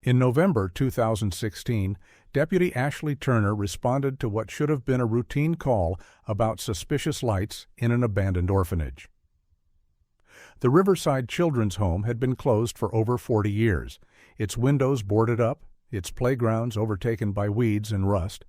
In November 2016, Deputy Ashley Turner responded to what should have been a routine call about suspicious lights in an abandoned orphanage. The Riverside Children's Home had been closed for over 40 years, its windows boarded up, its playgrounds overtaken by weeds and rust.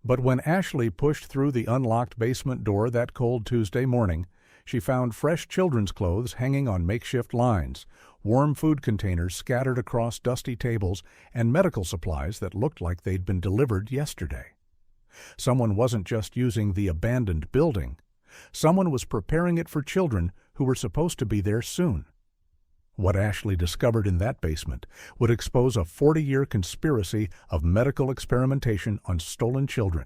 But when Ashley pushed through the unlocked basement door that cold Tuesday morning, she found fresh children's clothes hanging on makeshift lines, warm food containers scattered across dusty tables, and medical supplies that looked like they'd been delivered yesterday. Someone wasn't just using the abandoned building. Someone was preparing it for children who were supposed to be there soon. What Ashley discovered in that basement would expose a 40-year conspiracy of medical experimentation on stolen children,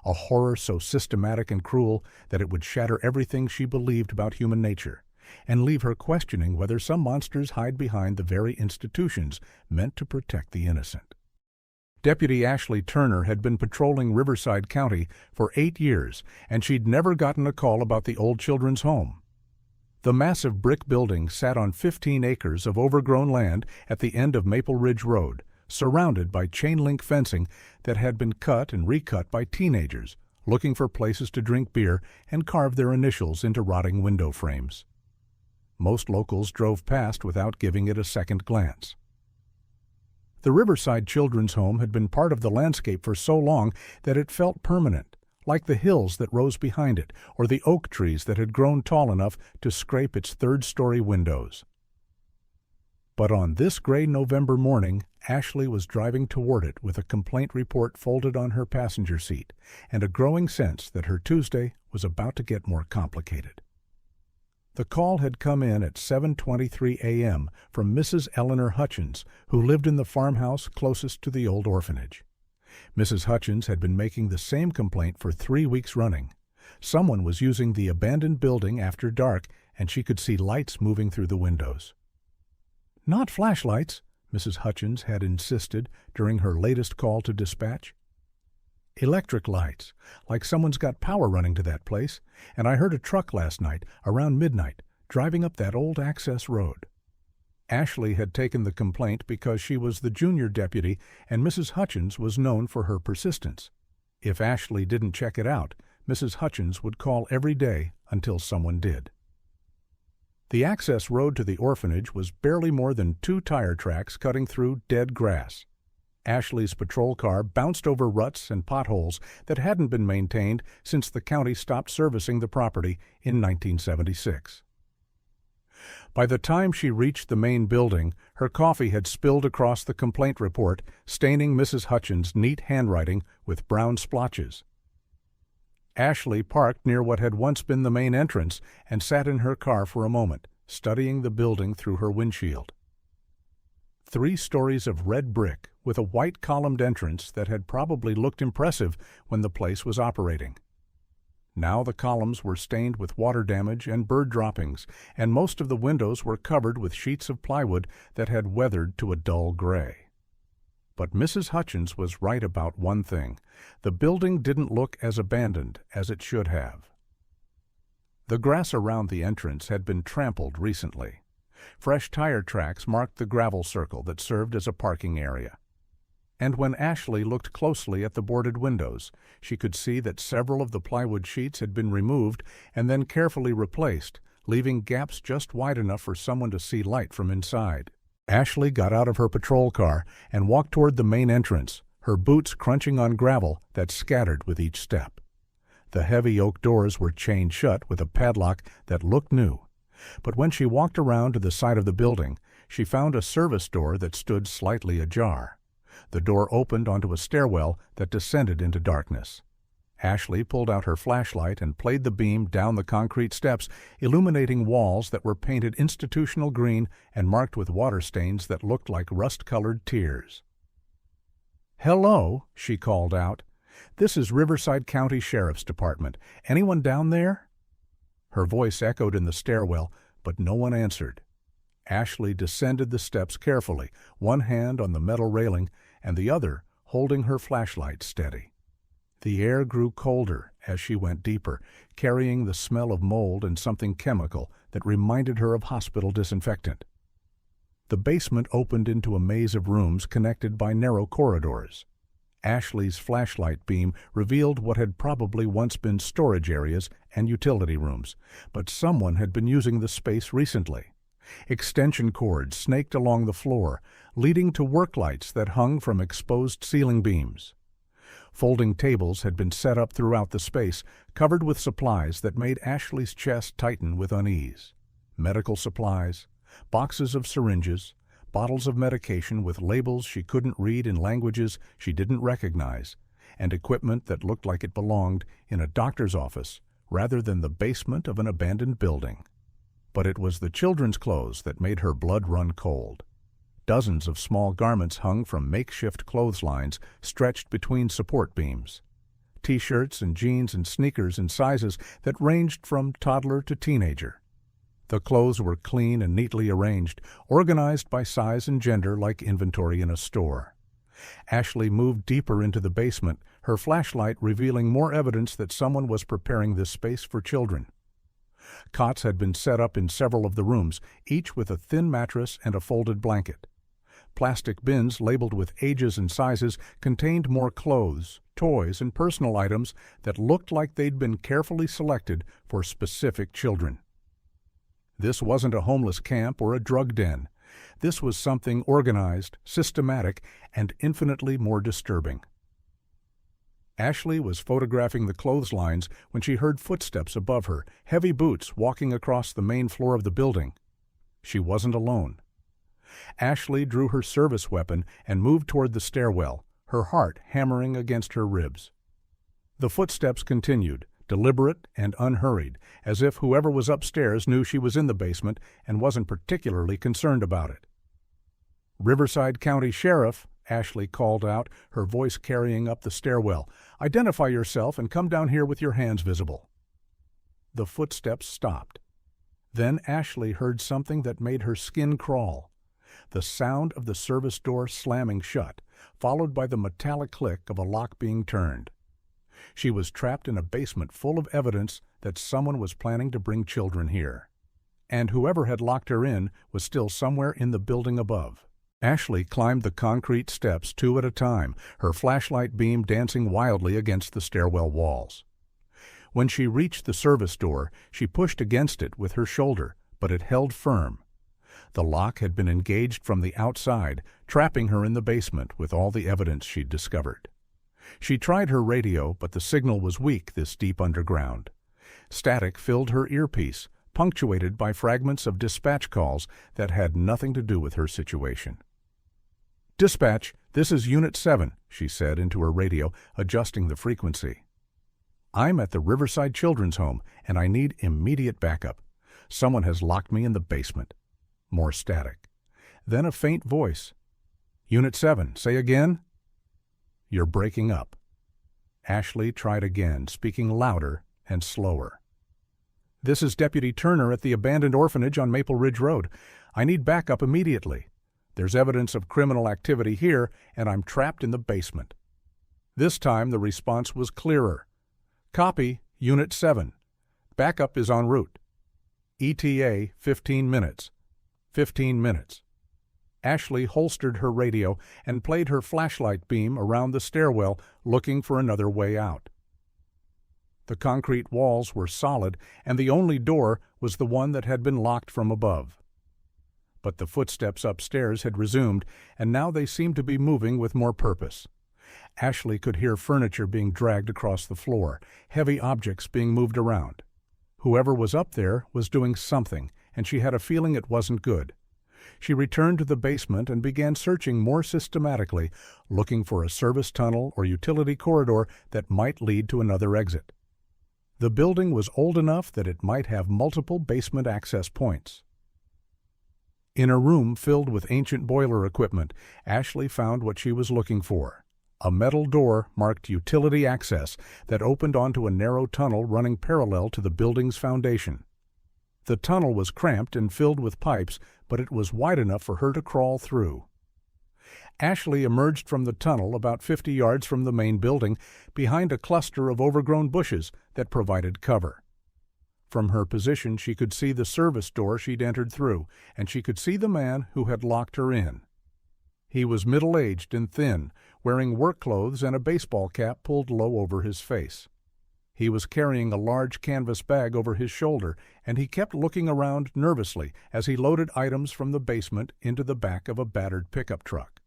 a horror so systematic and cruel that it would shatter everything she believed about human nature, and leave her questioning whether some monsters hide behind the very institutions meant to protect the innocent. Deputy Ashley Turner had been patrolling Riverside County for 8 years, and she'd never gotten a call about the old children's home. The massive brick building sat on 15 acres of overgrown land at the end of Maple Ridge Road, surrounded by chain-link fencing that had been cut and recut by teenagers looking for places to drink beer and carve their initials into rotting window frames. Most locals drove past without giving it a second glance. The Riverside Children's Home had been part of the landscape for so long that it felt permanent, like the hills that rose behind it or the oak trees that had grown tall enough to scrape its third-story windows. But on this gray November morning, Ashley was driving toward it with a complaint report folded on her passenger seat and a growing sense that her Tuesday was about to get more complicated. The call had come in at 7:23 a.m. from Mrs. Eleanor Hutchins, who lived in the farmhouse closest to the old orphanage. Mrs. Hutchins had been making the same complaint for 3 weeks running. Someone was using the abandoned building after dark, and she could see lights moving through the windows. "Not flashlights," Mrs. Hutchins had insisted during her latest call to dispatch. "Electric lights, like someone's got power running to that place, and I heard a truck last night, around midnight, driving up that old access road." Ashley had taken the complaint because she was the junior deputy and Mrs. Hutchins was known for her persistence. If Ashley didn't check it out, Mrs. Hutchins would call every day until someone did. The access road to the orphanage was barely more than 2 tire tracks cutting through dead grass. Ashley's patrol car bounced over ruts and potholes that hadn't been maintained since the county stopped servicing the property in 1976. By the time she reached the main building, her coffee had spilled across the complaint report, staining Mrs. Hutchins' neat handwriting with brown splotches. Ashley parked near what had once been the main entrance and sat in her car for a moment, studying the building through her windshield. 3 stories of red brick with a white columned entrance that had probably looked impressive when the place was operating. Now the columns were stained with water damage and bird droppings, and most of the windows were covered with sheets of plywood that had weathered to a dull gray. But Mrs. Hutchins was right about one thing. The building didn't look as abandoned as it should have. The grass around the entrance had been trampled recently. Fresh tire tracks marked the gravel circle that served as a parking area. And when Ashley looked closely at the boarded windows, she could see that several of the plywood sheets had been removed and then carefully replaced, leaving gaps just wide enough for someone to see light from inside. Ashley got out of her patrol car and walked toward the main entrance, her boots crunching on gravel that scattered with each step. The heavy oak doors were chained shut with a padlock that looked new. But when she walked around to the side of the building, she found a service door that stood slightly ajar. The door opened onto a stairwell that descended into darkness. Ashley pulled out her flashlight and played the beam down the concrete steps, illuminating walls that were painted institutional green and marked with water stains that looked like rust-colored tears. "Hello," she called out. "This is Riverside County Sheriff's Department. Anyone down there?" Her voice echoed in the stairwell, but no one answered. Ashley descended the steps carefully, one hand on the metal railing and the other holding her flashlight steady. The air grew colder as she went deeper, carrying the smell of mold and something chemical that reminded her of hospital disinfectant. The basement opened into a maze of rooms connected by narrow corridors. Ashley's flashlight beam revealed what had probably once been storage areas and utility rooms, but someone had been using the space recently. Extension cords snaked along the floor, leading to work lights that hung from exposed ceiling beams. Folding tables had been set up throughout the space, covered with supplies that made Ashley's chest tighten with unease. Medical supplies, boxes of syringes, bottles of medication with labels she couldn't read in languages she didn't recognize, and equipment that looked like it belonged in a doctor's office rather than the basement of an abandoned building. But it was the children's clothes that made her blood run cold. Dozens of small garments hung from makeshift clotheslines stretched between support beams. T-shirts and jeans and sneakers in sizes that ranged from toddler to teenager. The clothes were clean and neatly arranged, organized by size and gender like inventory in a store. Ashley moved deeper into the basement, her flashlight revealing more evidence that someone was preparing this space for children. Cots had been set up in several of the rooms, each with a thin mattress and a folded blanket. Plastic bins labeled with ages and sizes contained more clothes, toys, and personal items that looked like they'd been carefully selected for specific children. This wasn't a homeless camp or a drug den. This was something organized, systematic, and infinitely more disturbing. Ashley was photographing the clotheslines when she heard footsteps above her, heavy boots walking across the main floor of the building. She wasn't alone. Ashley drew her service weapon and moved toward the stairwell, her heart hammering against her ribs. The footsteps continued, deliberate and unhurried, as if whoever was upstairs knew she was in the basement and wasn't particularly concerned about it. "Riverside County Sheriff," Ashley called out, her voice carrying up the stairwell. "Identify yourself and come down here with your hands visible." The footsteps stopped. Then Ashley heard something that made her skin crawl. The sound of the service door slamming shut, followed by the metallic click of a lock being turned. She was trapped in a basement full of evidence that someone was planning to bring children here. And whoever had locked her in was still somewhere in the building above. Ashley climbed the concrete steps 2 at a time, her flashlight beam dancing wildly against the stairwell walls. When she reached the service door, she pushed against it with her shoulder, but it held firm. The lock had been engaged from the outside, trapping her in the basement with all the evidence she'd discovered. She tried her radio, but the signal was weak this deep underground. Static filled her earpiece, punctuated by fragments of dispatch calls that had nothing to do with her situation. "Dispatch, this is Unit 7, she said into her radio, adjusting the frequency. "I'm at the Riverside Children's Home, and I need immediate backup. Someone has locked me in the basement." More static. Then a faint voice. "Unit 7, say again?" "You're breaking up." Ashley tried again, speaking louder and slower. "This is Deputy Turner at the abandoned orphanage on Maple Ridge Road. I need backup immediately. There's evidence of criminal activity here, and I'm trapped in the basement." This time the response was clearer. "Copy, Unit 7. Backup is en route. ETA 15 minutes. 15 minutes. Ashley holstered her radio and played her flashlight beam around the stairwell, looking for another way out. The concrete walls were solid, and the only door was the one that had been locked from above. But the footsteps upstairs had resumed, and now they seemed to be moving with more purpose. Ashley could hear furniture being dragged across the floor, heavy objects being moved around. Whoever was up there was doing something, and she had a feeling it wasn't good. She returned to the basement and began searching more systematically, looking for a service tunnel or utility corridor that might lead to another exit. The building was old enough that it might have multiple basement access points. In a room filled with ancient boiler equipment, Ashley found what she was looking for. A metal door marked Utility Access that opened onto a narrow tunnel running parallel to the building's foundation. The tunnel was cramped and filled with pipes, but it was wide enough for her to crawl through. Ashley emerged from the tunnel about 50 yards from the main building, behind a cluster of overgrown bushes that provided cover. From her position, she could see the service door she'd entered through, and she could see the man who had locked her in. He was middle-aged and thin, wearing work clothes and a baseball cap pulled low over his face. He was carrying a large canvas bag over his shoulder, and he kept looking around nervously as he loaded items from the basement into the back of a battered pickup truck.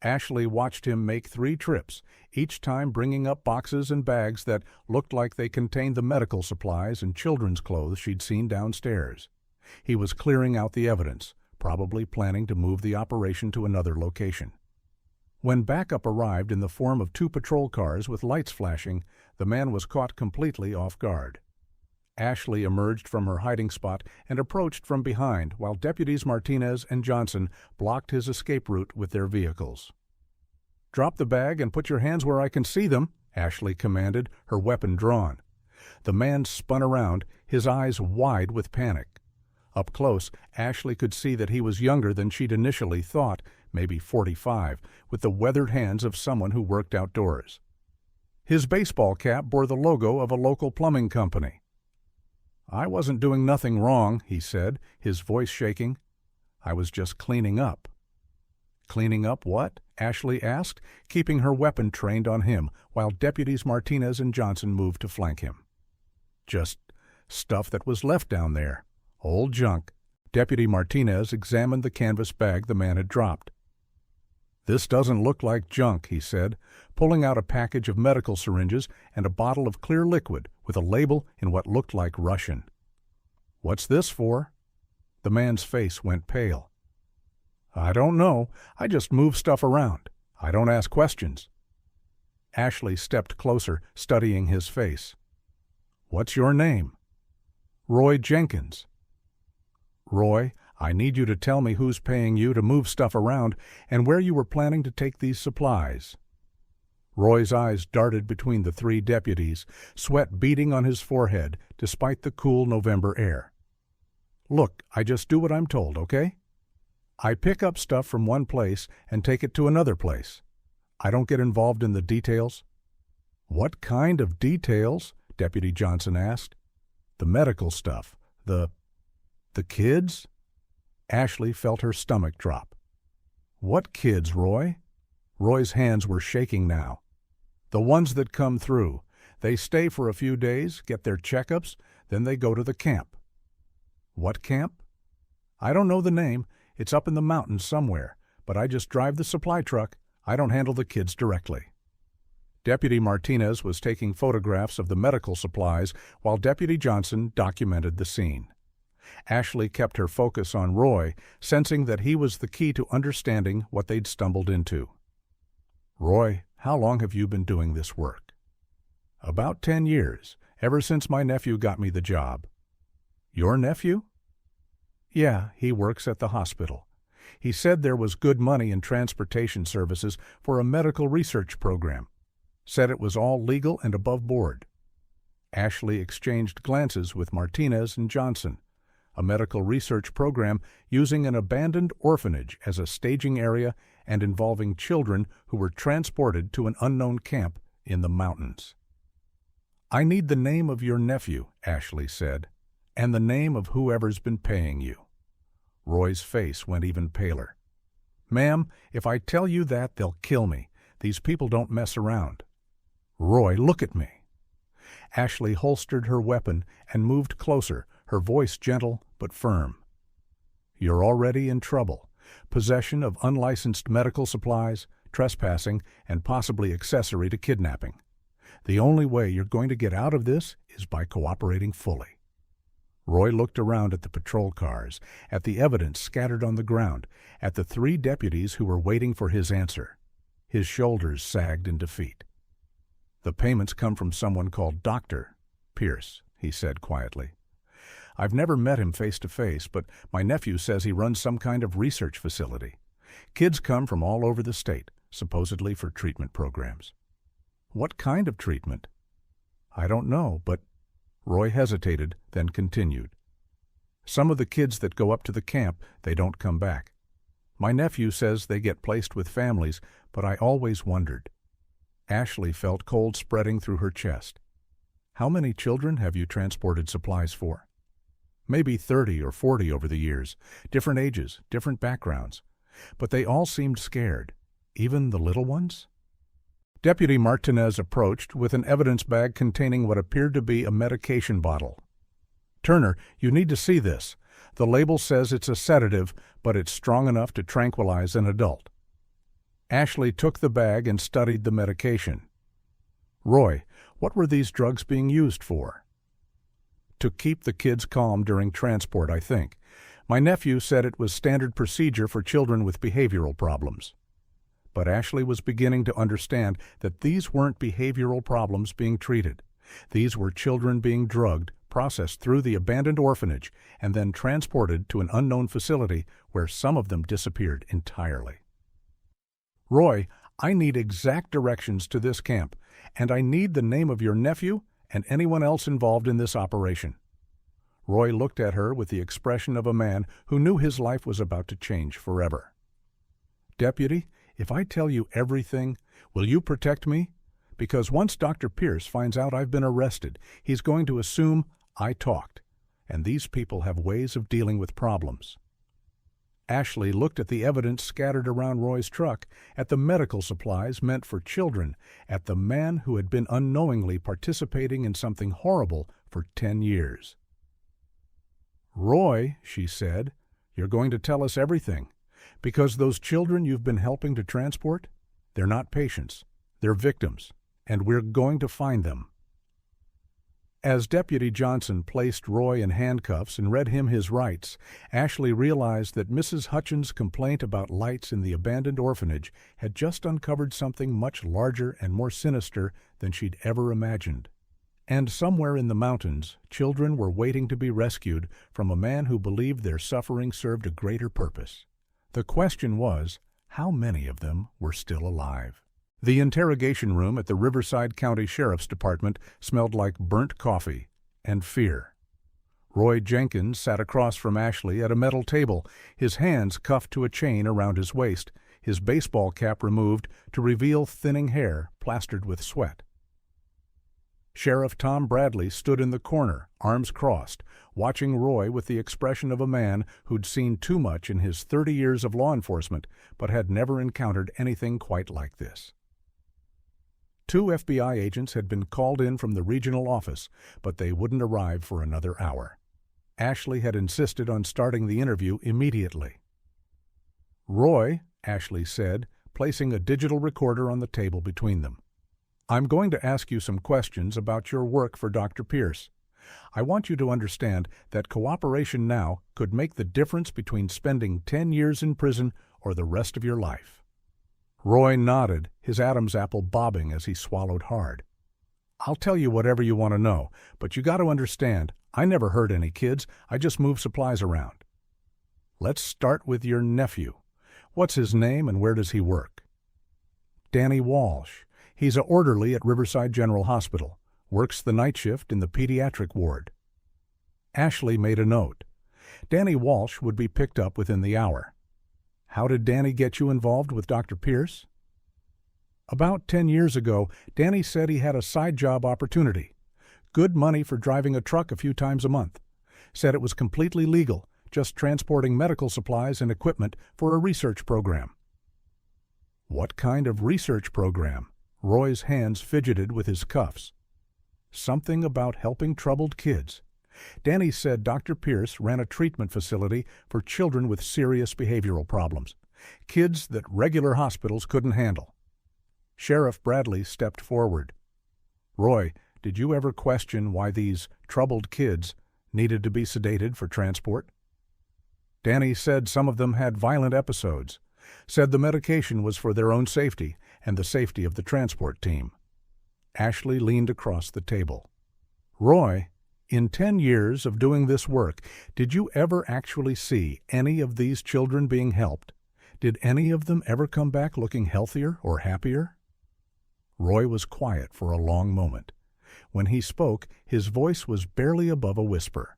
Ashley watched him make 3 trips, each time bringing up boxes and bags that looked like they contained the medical supplies and children's clothes she'd seen downstairs. He was clearing out the evidence, probably planning to move the operation to another location. When backup arrived in the form of 2 patrol cars with lights flashing, the man was caught completely off guard. Ashley emerged from her hiding spot and approached from behind while Deputies Martinez and Johnson blocked his escape route with their vehicles. "Drop the bag and put your hands where I can see them," Ashley commanded, her weapon drawn. The man spun around, his eyes wide with panic. Up close, Ashley could see that he was younger than she'd initially thought, maybe 45, with the weathered hands of someone who worked outdoors. His baseball cap bore the logo of a local plumbing company. "I wasn't doing nothing wrong," he said, his voice shaking. "I was just cleaning up." "Cleaning up what?" Ashley asked, keeping her weapon trained on him, while Deputies Martinez and Johnson moved to flank him. "Just stuff that was left down there. Old junk." Deputy Martinez examined the canvas bag the man had dropped. "This doesn't look like junk," he said, pulling out a package of medical syringes and a bottle of clear liquid with a label in what looked like Russian. "What's this for?" The man's face went pale. "I don't know. I just move stuff around. I don't ask questions." Ashley stepped closer, studying his face. "What's your name?" "Roy Jenkins." "Roy, I need you to tell me who's paying you to move stuff around and where you were planning to take these supplies." Roy's eyes darted between the 3 deputies, sweat beading on his forehead despite the cool November air. "Look, I just do what I'm told, okay? I pick up stuff from one place and take it to another place. I don't get involved in the details." "What kind of details?" Deputy Johnson asked. "The medical stuff. The kids?" Ashley felt her stomach drop. "What kids, Roy?" Roy's hands were shaking now. "The ones that come through. They stay for a few days, get their checkups, then they go to the camp." "What camp?" "I don't know the name. It's up in the mountains somewhere, but I just drive the supply truck. I don't handle the kids directly." Deputy Martinez was taking photographs of the medical supplies while Deputy Johnson documented the scene. Ashley kept her focus on Roy, sensing that he was the key to understanding what they'd stumbled into. "Roy, how long have you been doing this work?" "About 10 years, ever since my nephew got me the job." "Your nephew?" "Yeah, he works at the hospital. He said there was good money in transportation services for a medical research program. Said it was all legal and above board." Ashley exchanged glances with Martinez and Johnson. A medical research program using an abandoned orphanage as a staging area and involving children who were transported to an unknown camp in the mountains. "I need the name of your nephew," Ashley said, "and the name of whoever's been paying you." Roy's face went even paler. "Ma'am, if I tell you that, they'll kill me. These people don't mess around." "Roy, look at me." Ashley holstered her weapon and moved closer, her voice gentle but firm. "You're already in trouble. Possession of unlicensed medical supplies, trespassing, and possibly accessory to kidnapping. The only way you're going to get out of this is by cooperating fully." Roy looked around at the patrol cars, at the evidence scattered on the ground, at the 3 deputies who were waiting for his answer. His shoulders sagged in defeat. "The payments come from someone called Dr. Pierce," he said quietly. "I've never met him face to face, but my nephew says he runs some kind of research facility. Kids come from all over the state, supposedly for treatment programs." "What kind of treatment?" "I don't know, but—" Roy hesitated, then continued. "Some of the kids that go up to the camp, they don't come back. My nephew says they get placed with families, but I always wondered." Ashley felt cold spreading through her chest. How many children have you transported supplies for? Maybe 30 or 40 over the years, different ages, different backgrounds. But they all seemed scared, even the little ones? Deputy Martinez approached with an evidence bag containing what appeared to be a medication bottle. "Turner, you need to see this. The label says it's a sedative, but it's strong enough to tranquilize an adult." Ashley took the bag and studied the medication. "Roy, what were these drugs being used for?" "To keep the kids calm during transport, I think. My nephew said it was standard procedure for children with behavioral problems." But Ashley was beginning to understand that these weren't behavioral problems being treated. These were children being drugged, processed through the abandoned orphanage, and then transported to an unknown facility where some of them disappeared entirely. "Roy, I need exact directions to this camp, and I need the name of your nephew and anyone else involved in this operation." Roy looked at her with the expression of a man who knew his life was about to change forever. "Deputy, if I tell you everything, will you protect me? Because once Dr. Pierce finds out I've been arrested, he's going to assume I talked, and these people have ways of dealing with problems." Ashley looked at the evidence scattered around Roy's truck, at the medical supplies meant for children, at the man who had been unknowingly participating in something horrible for 10 years. "Roy," she said, "you're going to tell us everything. Because those children you've been helping to transport, they're not patients, they're victims, and we're going to find them." As Deputy Johnson placed Roy in handcuffs and read him his rights, Ashley realized that Mrs. Hutchins' complaint about lights in the abandoned orphanage had just uncovered something much larger and more sinister than she'd ever imagined. And somewhere in the mountains, children were waiting to be rescued from a man who believed their suffering served a greater purpose. The question was, how many of them were still alive? The interrogation room at the Riverside County Sheriff's Department smelled like burnt coffee and fear. Roy Jenkins sat across from Ashley at a metal table, his hands cuffed to a chain around his waist, his baseball cap removed to reveal thinning hair plastered with sweat. Sheriff Tom Bradley stood in the corner, arms crossed, watching Roy with the expression of a man who'd seen too much in his 30 years of law enforcement but had never encountered anything quite like this. 2 FBI agents had been called in from the regional office, but they wouldn't arrive for another hour. Ashley had insisted on starting the interview immediately. "Roy," Ashley said, placing a digital recorder on the table between them, "I'm going to ask you some questions about your work for Dr. Pierce. I want you to understand that cooperation now could make the difference between spending 10 years in prison or the rest of your life." Roy nodded, his Adam's apple bobbing as he swallowed hard. "I'll tell you whatever you want to know, but you got to understand, I never hurt any kids, I just move supplies around." "Let's start with your nephew. What's his name and where does he work?" "Danny Walsh. He's an orderly at Riverside General Hospital. Works the night shift in the pediatric ward." Ashley made a note. Danny Walsh would be picked up within the hour. "How did Danny get you involved with Dr. Pierce?" "About 10 years ago, Danny said he had a side job opportunity. Good money for driving a truck a few times a month. Said it was completely legal, just transporting medical supplies and equipment for a research program." "What kind of research program?" Roy's hands fidgeted with his cuffs. "Something about helping troubled kids. Danny said Dr. Pierce ran a treatment facility for children with serious behavioral problems, kids that regular hospitals couldn't handle." Sheriff Bradley stepped forward. "Roy, did you ever question why these troubled kids needed to be sedated for transport?" "Danny said some of them had violent episodes. Said the medication was for their own safety and the safety of the transport team." Ashley leaned across the table. "Roy, in 10 years of doing this work, did you ever actually see any of these children being helped? Did any of them ever come back looking healthier or happier?" Roy was quiet for a long moment. When he spoke, his voice was barely above a whisper.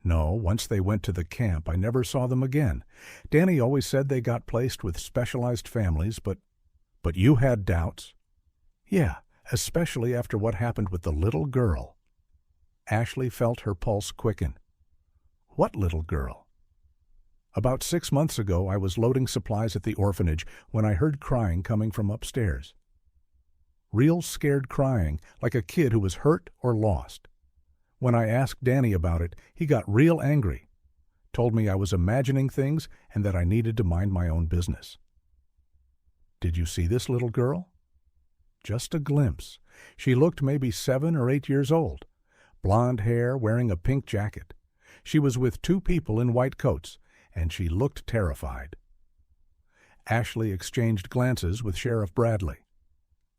"No, once they went to the camp, I never saw them again. Danny always said they got placed with specialized families, but you had doubts?" "Yeah, especially after what happened with the little girl. Ashley felt her pulse quicken. What little girl? About 6 months ago, I was loading supplies at the orphanage when I heard crying coming from upstairs. Real scared crying, like a kid who was hurt or lost. When I asked Danny about it, he got real angry, told me I was imagining things and that I needed to mind my own business. Did you see this little girl? Just a glimpse. She looked maybe 7 or 8 years old. Blonde hair, wearing a pink jacket. She was with 2 people in white coats, and she looked terrified. Ashley exchanged glances with Sheriff Bradley.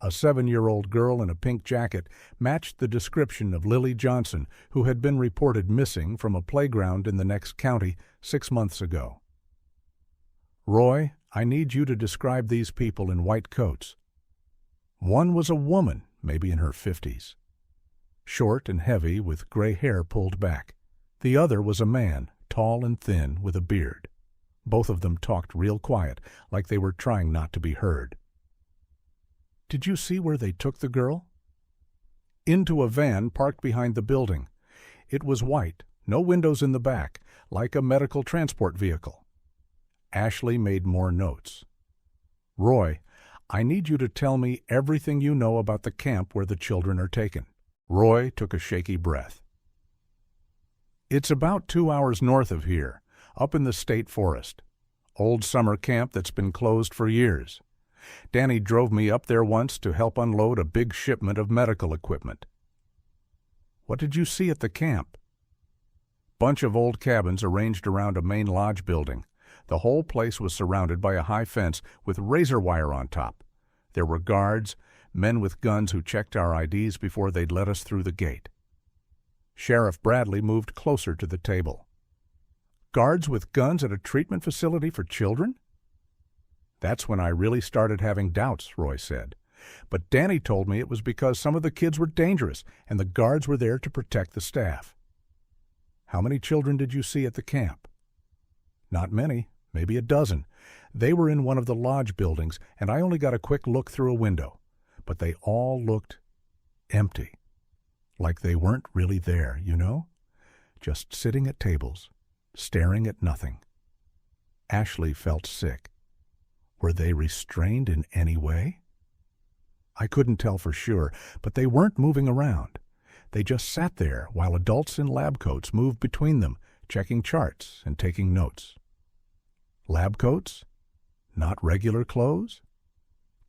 A 7-year-old girl in a pink jacket matched the description of Lily Johnson, who had been reported missing from a playground in the next county 6 months ago. Roy, I need you to describe these people in white coats. One was a woman, maybe in her 50s. Short and heavy, with gray hair pulled back. The other was a man, tall and thin, with a beard. Both of them talked real quiet, like they were trying not to be heard. Did you see where they took the girl? Into a van parked behind the building. It was white, no windows in the back, like a medical transport vehicle. Ashley made more notes. Roy, I need you to tell me everything you know about the camp where the children are taken. Roy took a shaky breath. It's about 2 hours north of here, up in the state forest. Old summer camp that's been closed for years. Danny drove me up there once to help unload a big shipment of medical equipment. What did you see at the camp? Bunch of old cabins arranged around a main lodge building. The whole place was surrounded by a high fence with razor wire on top. There were guards, men with guns who checked our IDs before they'd let us through the gate. Sheriff Bradley moved closer to the table. Guards with guns at a treatment facility for children? That's when I really started having doubts, Roy said. But Danny told me it was because some of the kids were dangerous and the guards were there to protect the staff. How many children did you see at the camp? Not many, maybe a dozen. They were in one of the lodge buildings, and I only got a quick look through a window. But they all looked empty. Like they weren't really there, you know? Just sitting at tables, staring at nothing. Ashley felt sick. Were they restrained in any way? I couldn't tell for sure, but they weren't moving around. They just sat there while adults in lab coats moved between them, checking charts and taking notes. Lab coats? Not regular clothes?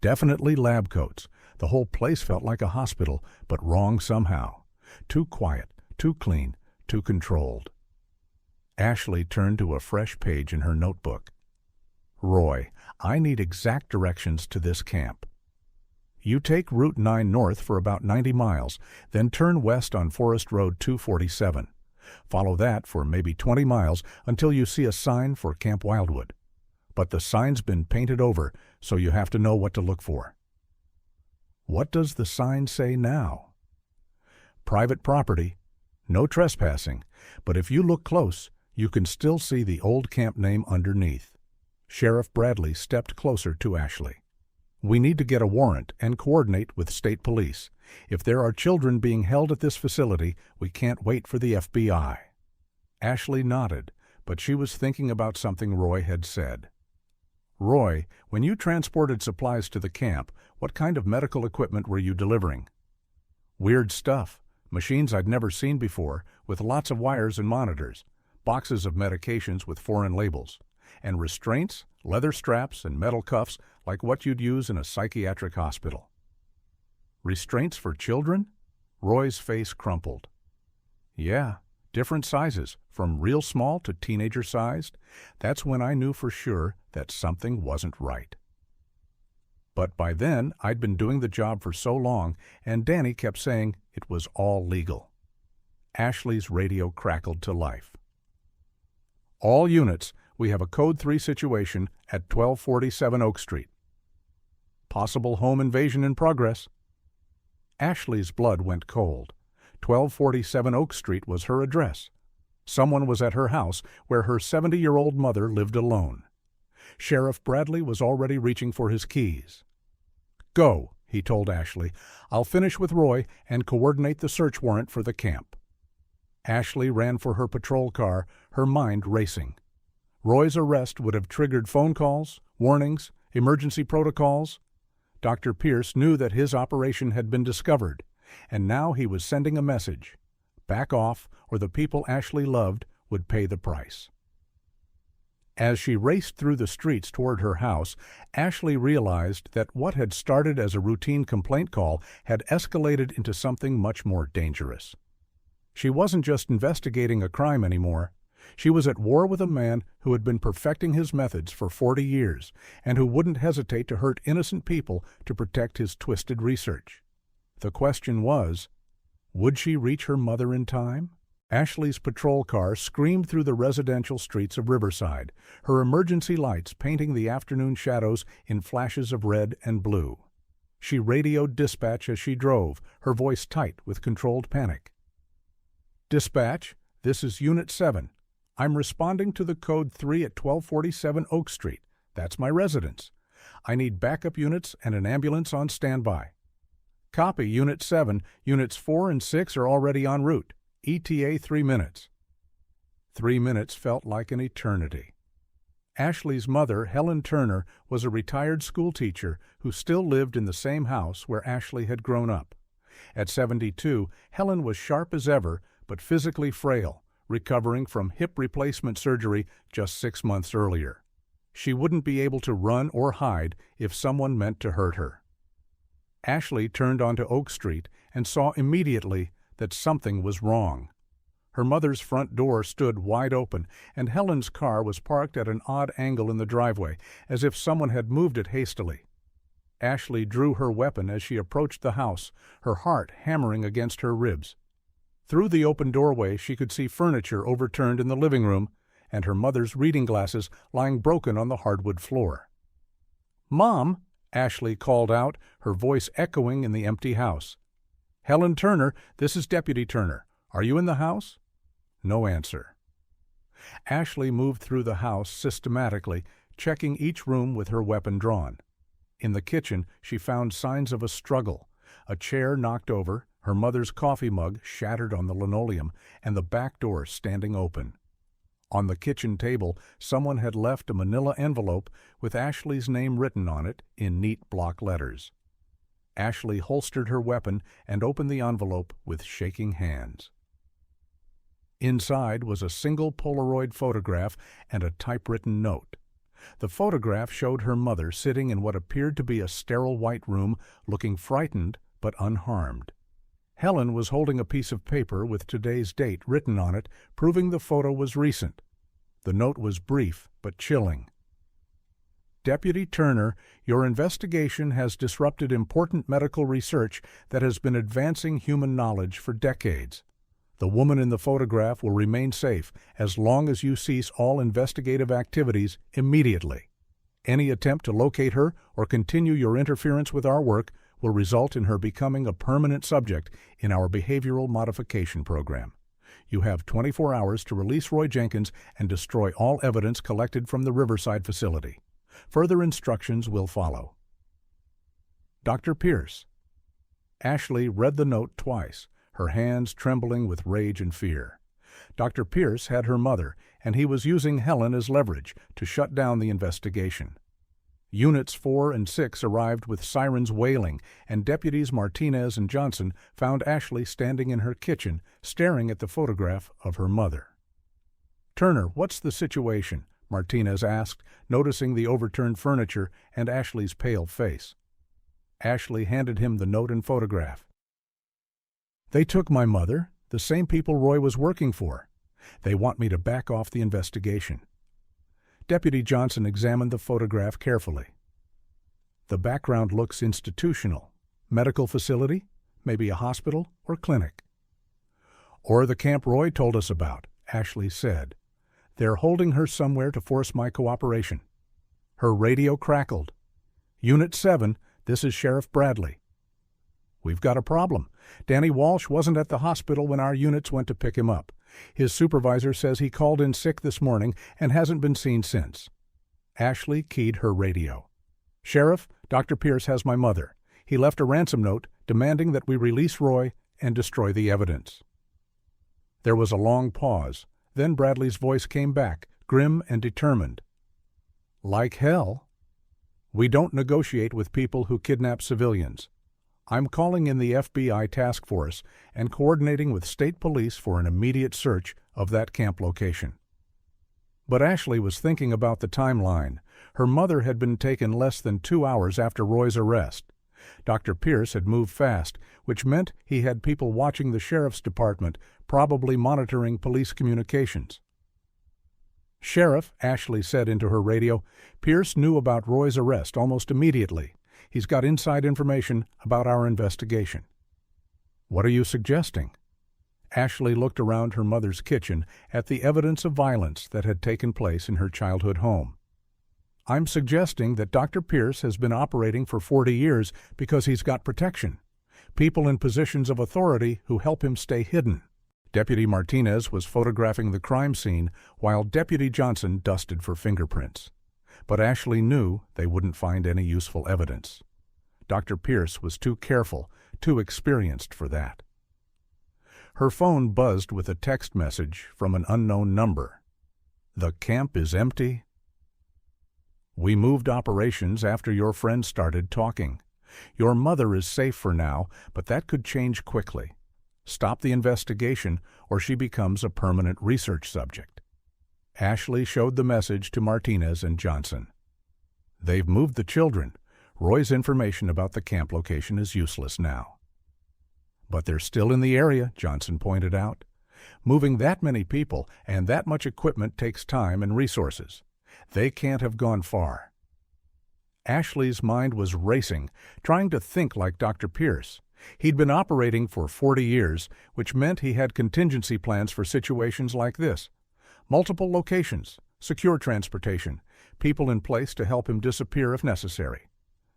Definitely lab coats. The whole place felt like a hospital, but wrong somehow. Too quiet, too clean, too controlled. Ashley turned to a fresh page in her notebook. Roy, I need exact directions to this camp. You take Route 9 north for about 90 miles, then turn west on Forest Road 247. Follow that for maybe 20 miles until you see a sign for Camp Wildwood. But the sign's been painted over, so you have to know what to look for. What does the sign say now? Private property, no trespassing, but if you look close, you can still see the old camp name underneath. Sheriff Bradley stepped closer to Ashley. We need to get a warrant and coordinate with state police. If there are children being held at this facility, we can't wait for the FBI. Ashley nodded, but she was thinking about something Roy had said. Roy, when you transported supplies to the camp, what kind of medical equipment were you delivering? Weird stuff. Machines I'd never seen before, with lots of wires and monitors. Boxes of medications with foreign labels. And restraints, leather straps, and metal cuffs like what you'd use in a psychiatric hospital. Restraints for children? Roy's face crumpled. Yeah, different sizes, from real small to teenager-sized. That's when I knew for sure that something wasn't right. But by then, I'd been doing the job for so long, and Danny kept saying it was all legal. Ashley's radio crackled to life. All units, we have a Code 3 situation at 1247 Oak Street. Possible home invasion in progress. Ashley's blood went cold. 1247 Oak Street was her address. Someone was at her house where her 70-year-old mother lived alone. Sheriff Bradley was already reaching for his keys. Go, he told Ashley. "I'll finish with Roy and coordinate the search warrant for the camp." Ashley ran for her patrol car, her mind racing. Roy's arrest would have triggered phone calls, warnings, emergency protocols. Dr. Pierce knew that his operation had been discovered, and now he was sending a message. Back off, or the people Ashley loved would pay the price. As she raced through the streets toward her house, Ashley realized that what had started as a routine complaint call had escalated into something much more dangerous. She wasn't just investigating a crime anymore. She was at war with a man who had been perfecting his methods for 40 years and who wouldn't hesitate to hurt innocent people to protect his twisted research. The question was, would she reach her mother in time? Ashley's patrol car screamed through the residential streets of Riverside, her emergency lights painting the afternoon shadows in flashes of red and blue. She radioed dispatch as she drove, her voice tight with controlled panic. "Dispatch, this is Unit 7. I'm responding to the code 3 at 1247 Oak Street. That's my residence. I need backup units and an ambulance on standby." "Copy, Unit 7. Units 4 and 6 are already en route. ETA 3 minutes. 3 minutes felt like an eternity. Ashley's mother, Helen Turner, was a retired schoolteacher who still lived in the same house where Ashley had grown up. At 72, Helen was sharp as ever, but physically frail, recovering from hip replacement surgery just 6 months earlier. She wouldn't be able to run or hide if someone meant to hurt her. Ashley turned onto Oak Street and saw immediately that something was wrong. Her mother's front door stood wide open, and Helen's car was parked at an odd angle in the driveway, as if someone had moved it hastily. Ashley drew her weapon as she approached the house, her heart hammering against her ribs. Through the open doorway she could see furniture overturned in the living room, and her mother's reading glasses lying broken on the hardwood floor. "Mom!" Ashley called out, her voice echoing in the empty house. "Helen Turner, this is Deputy Turner. Are you in the house?" No answer. Ashley moved through the house systematically, checking each room with her weapon drawn. In the kitchen, she found signs of a struggle, a chair knocked over, her mother's coffee mug shattered on the linoleum, and the back door standing open. On the kitchen table, someone had left a manila envelope with Ashley's name written on it in neat block letters. Ashley holstered her weapon and opened the envelope with shaking hands. Inside was a single Polaroid photograph and a typewritten note. The photograph showed her mother sitting in what appeared to be a sterile white room, looking frightened but unharmed. Helen was holding a piece of paper with today's date written on it, proving the photo was recent. The note was brief but chilling. "Deputy Turner, your investigation has disrupted important medical research that has been advancing human knowledge for decades. The woman in the photograph will remain safe as long as you cease all investigative activities immediately. Any attempt to locate her or continue your interference with our work will result in her becoming a permanent subject in our behavioral modification program. You have 24 hours to release Roy Jenkins and destroy all evidence collected from the Riverside facility. Further instructions will follow. Dr. Pierce." Ashley read the note twice, her hands trembling with rage and fear. Dr. Pierce had her mother, and he was using Helen as leverage to shut down the investigation. Units 4 and 6 arrived with sirens wailing, and Deputies Martinez and Johnson found Ashley standing in her kitchen, staring at the photograph of her mother. "Turner, what's the situation?" Martinez asked, noticing the overturned furniture and Ashley's pale face. Ashley handed him the note and photograph. "They took my mother, the same people Roy was working for. They want me to back off the investigation." Deputy Johnson examined the photograph carefully. "The background looks institutional. Medical facility? Maybe a hospital or clinic." "Or the camp Roy told us about," Ashley said. "They're holding her somewhere to force my cooperation." Her radio crackled. "Unit 7, this is Sheriff Bradley." "We've got a problem. Danny Walsh wasn't at the hospital when our units went to pick him up. His supervisor says he called in sick this morning and hasn't been seen since." Ashley keyed her radio. "Sheriff, Dr. Pierce has my mother. He left a ransom note demanding that we release Roy and destroy the evidence. There was a long pause. Then Bradley's voice came back, grim and determined. Like hell. We don't negotiate with people who kidnap civilians. I'm calling in the FBI task force and coordinating with state police for an immediate search of that camp location. But Ashley was thinking about the timeline. Her mother had been taken less than 2 hours after Roy's arrest. Dr. Pierce had moved fast, which meant he had people watching the sheriff's department, probably monitoring police communications. Sheriff, Ashley said into her radio, Pierce knew about Roy's arrest almost immediately. He's got inside information about our investigation. What are you suggesting? Ashley looked around her mother's kitchen at the evidence of violence that had taken place in her childhood home. I'm suggesting that Dr. Pierce has been operating for 40 years because he's got protection. People in positions of authority who help him stay hidden. Deputy Martinez was photographing the crime scene while Deputy Johnson dusted for fingerprints. But Ashley knew they wouldn't find any useful evidence. Dr. Pierce was too careful, too experienced for that. Her phone buzzed with a text message from an unknown number. The camp is empty. We moved operations after your friend started talking. Your mother is safe for now, but that could change quickly. Stop the investigation or she becomes a permanent research subject. Ashley showed the message to Martinez and Johnson. They've moved the children. Roy's information about the camp location is useless now. But they're still in the area, Johnson pointed out. Moving that many people and that much equipment takes time and resources. They can't have gone far. Ashley's mind was racing, trying to think like Dr. Pierce. He'd been operating for 40 years, which meant he had contingency plans for situations like this. Multiple locations, secure transportation, people in place to help him disappear if necessary.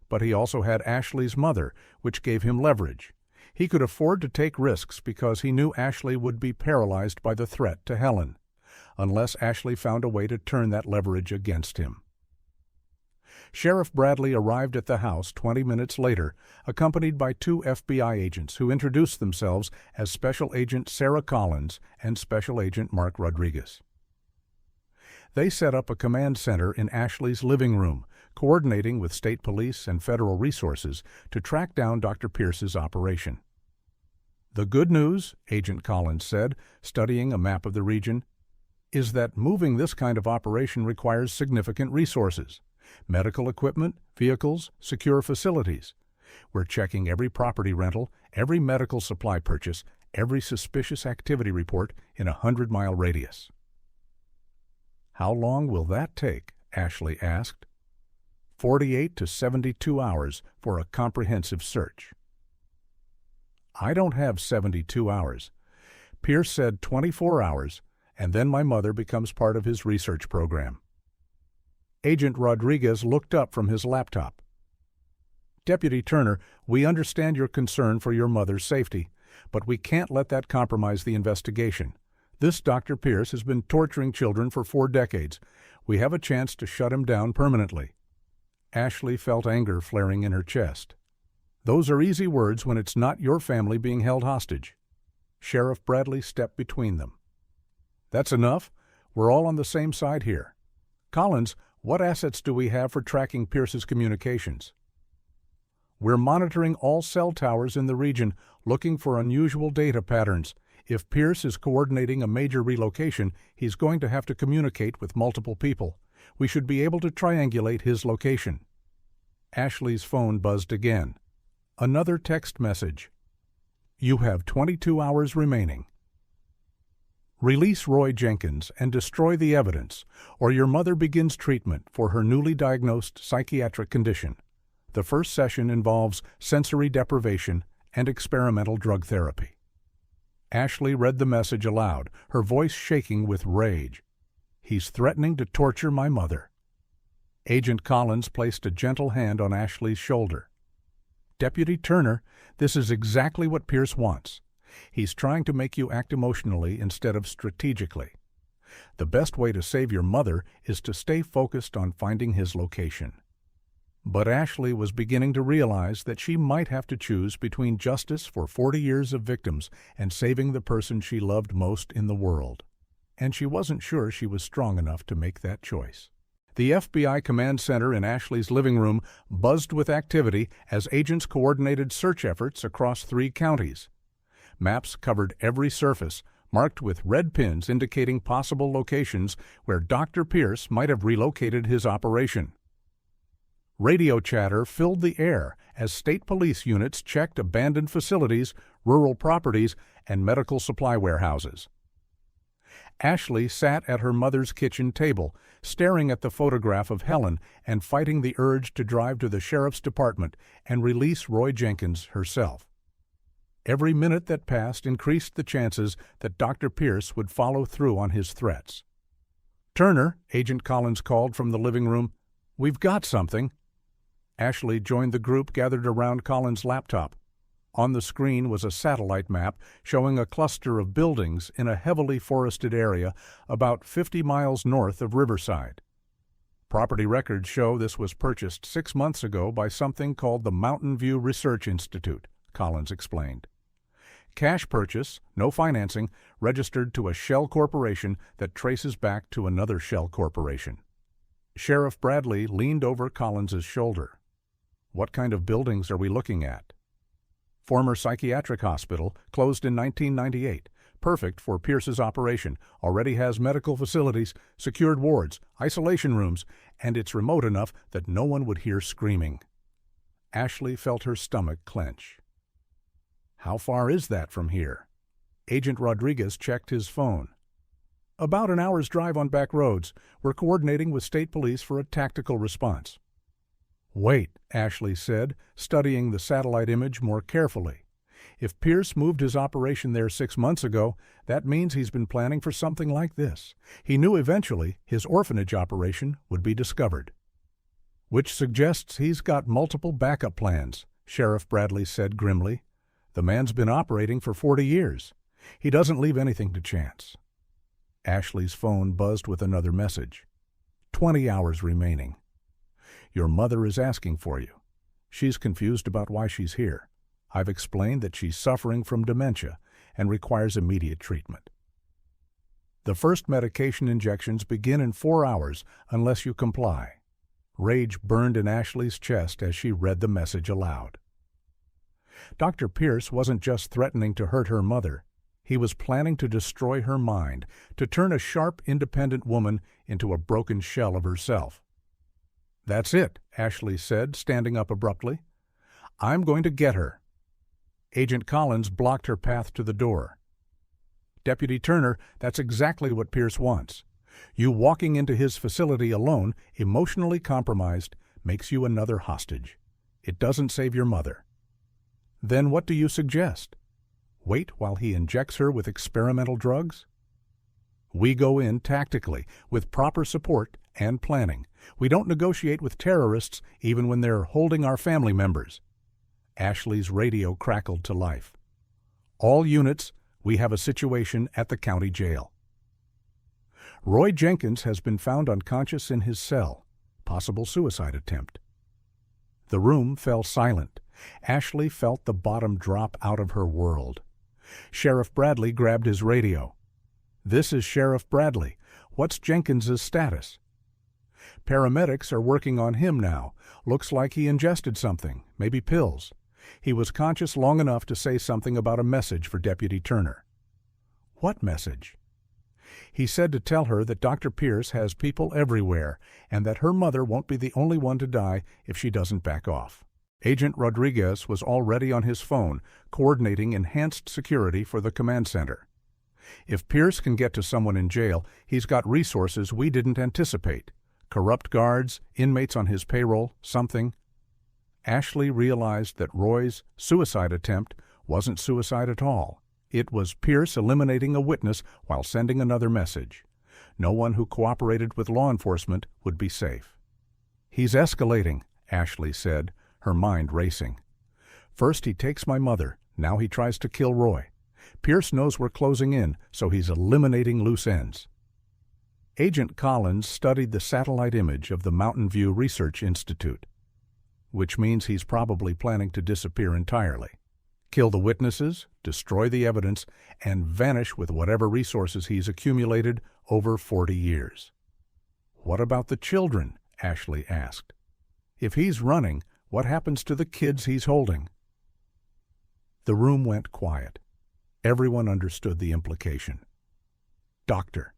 But he also had Ashley's mother, which gave him leverage. He could afford to take risks because he knew Ashley would be paralyzed by the threat to Helen, unless Ashley found a way to turn that leverage against him. Sheriff Bradley arrived at the house 20 minutes later, accompanied by 2 FBI agents who introduced themselves as Special Agent Sarah Collins and Special Agent Mark Rodriguez. They set up a command center in Ashley's living room, coordinating with state police and federal resources to track down Dr. Pierce's operation. The good news, Agent Collins said, studying a map of the region, is that moving this kind of operation requires significant resources. Medical equipment, vehicles, secure facilities. We're checking every property rental, every medical supply purchase, every suspicious activity report in a 100-mile radius. How long will that take? Ashley asked. 48 to 72 hours for a comprehensive search. I don't have 72 hours. Pierce said 24 hours, and then my mother becomes part of his research program. Agent Rodriguez looked up from his laptop. Deputy Turner, we understand your concern for your mother's safety, but we can't let that compromise the investigation. This Dr. Pierce has been torturing children for 4 decades. We have a chance to shut him down permanently. Ashley felt anger flaring in her chest. Those are easy words when it's not your family being held hostage. Sheriff Bradley stepped between them. That's enough. We're all on the same side here. Collins, what assets do we have for tracking Pierce's communications? We're monitoring all cell towers in the region, looking for unusual data patterns. If Pierce is coordinating a major relocation, he's going to have to communicate with multiple people. We should be able to triangulate his location. Ashley's phone buzzed again. Another text message. You have 22 hours remaining. Release Roy Jenkins and destroy the evidence, or your mother begins treatment for her newly diagnosed psychiatric condition. The first session involves sensory deprivation and experimental drug therapy. Ashley read the message aloud, her voice shaking with rage. He's threatening to torture my mother. Agent Collins placed a gentle hand on Ashley's shoulder. Deputy Turner, this is exactly what Pierce wants. He's trying to make you act emotionally instead of strategically. The best way to save your mother is to stay focused on finding his location. But Ashley was beginning to realize that she might have to choose between justice for 40 years of victims and saving the person she loved most in the world. And she wasn't sure she was strong enough to make that choice. The FBI command center in Ashley's living room buzzed with activity as agents coordinated search efforts across 3 counties. Maps covered every surface, marked with red pins indicating possible locations where Dr. Pierce might have relocated his operation. Radio chatter filled the air as state police units checked abandoned facilities, rural properties, and medical supply warehouses. Ashley sat at her mother's kitchen table, staring at the photograph of Helen and fighting the urge to drive to the sheriff's department and release Roy Jenkins herself. Every minute that passed increased the chances that Dr. Pierce would follow through on his threats. "Turner," Agent Collins called from the living room, "we've got something." Ashley joined the group gathered around Collins' laptop. On the screen was a satellite map showing a cluster of buildings in a heavily forested area about 50 miles north of Riverside. Property records show this was purchased 6 months ago by something called the Mountain View Research Institute, Collins explained. Cash purchase, no financing, registered to a shell corporation that traces back to another shell corporation. Sheriff Bradley leaned over Collins's shoulder. "What kind of buildings are we looking at?" "Former psychiatric hospital, closed in 1998. Perfect for Pierce's operation. Already has medical facilities, secured wards, isolation rooms, and it's remote enough that no one would hear screaming." Ashley felt her stomach clench. "How far is that from here?" Agent Rodriguez checked his phone. "About an hour's drive on back roads. We're coordinating with state police for a tactical response." "Wait," Ashley said, studying the satellite image more carefully. "If Pierce moved his operation there 6 months ago, that means he's been planning for something like this. He knew eventually his orphanage operation would be discovered." "Which suggests he's got multiple backup plans," Sheriff Bradley said grimly. "The man's been operating for 40 years. He doesn't leave anything to chance." Ashley's phone buzzed with another message. 20 hours remaining. "Your mother is asking for you. She's confused about why she's here. I've explained that she's suffering from dementia and requires immediate treatment. The first medication injections begin in 4 hours unless you comply." Rage burned in Ashley's chest as she read the message aloud. Dr. Pierce wasn't just threatening to hurt her mother. He was planning to destroy her mind, to turn a sharp, independent woman into a broken shell of herself. "That's it," Ashley said, standing up abruptly. "I'm going to get her." Agent Collins blocked her path to the door. "Deputy Turner, that's exactly what Pierce wants. You walking into his facility alone, emotionally compromised, makes you another hostage. It doesn't save your mother." "Then what do you suggest? Wait while he injects her with experimental drugs?" "We go in tactically, with proper support and planning. We don't negotiate with terrorists even when they're holding our family members." Ashley's radio crackled to life. "All units, we have a situation at the county jail. Roy Jenkins has been found unconscious in his cell. Possible suicide attempt." The room fell silent. Ashley felt the bottom drop out of her world. Sheriff Bradley grabbed his radio. "This is Sheriff Bradley. What's Jenkins's status?" "Paramedics are working on him now. Looks like he ingested something, maybe pills. He was conscious long enough to say something about a message for Deputy Turner." "What message?" "He said to tell her that Dr. Pierce has people everywhere and that her mother won't be the only one to die if she doesn't back off." Agent Rodriguez was already on his phone, coordinating enhanced security for the command center. "If Pierce can get to someone in jail, he's got resources we didn't anticipate. Corrupt guards, inmates on his payroll, something." Ashley realized that Roy's suicide attempt wasn't suicide at all. It was Pierce eliminating a witness while sending another message. No one who cooperated with law enforcement would be safe. "He's escalating," Ashley said, her mind racing. "First he takes my mother, now he tries to kill Roy. Pierce knows we're closing in, so he's eliminating loose ends." Agent Collins studied the satellite image of the Mountain View Research Institute. which means he's probably planning to disappear entirely. Kill the witnesses, destroy the evidence, and vanish with whatever resources he's accumulated over 40 years. What about the children? Ashley asked. If he's running, what happens to the kids he's holding? The room went quiet. Everyone understood the implication. Doctor.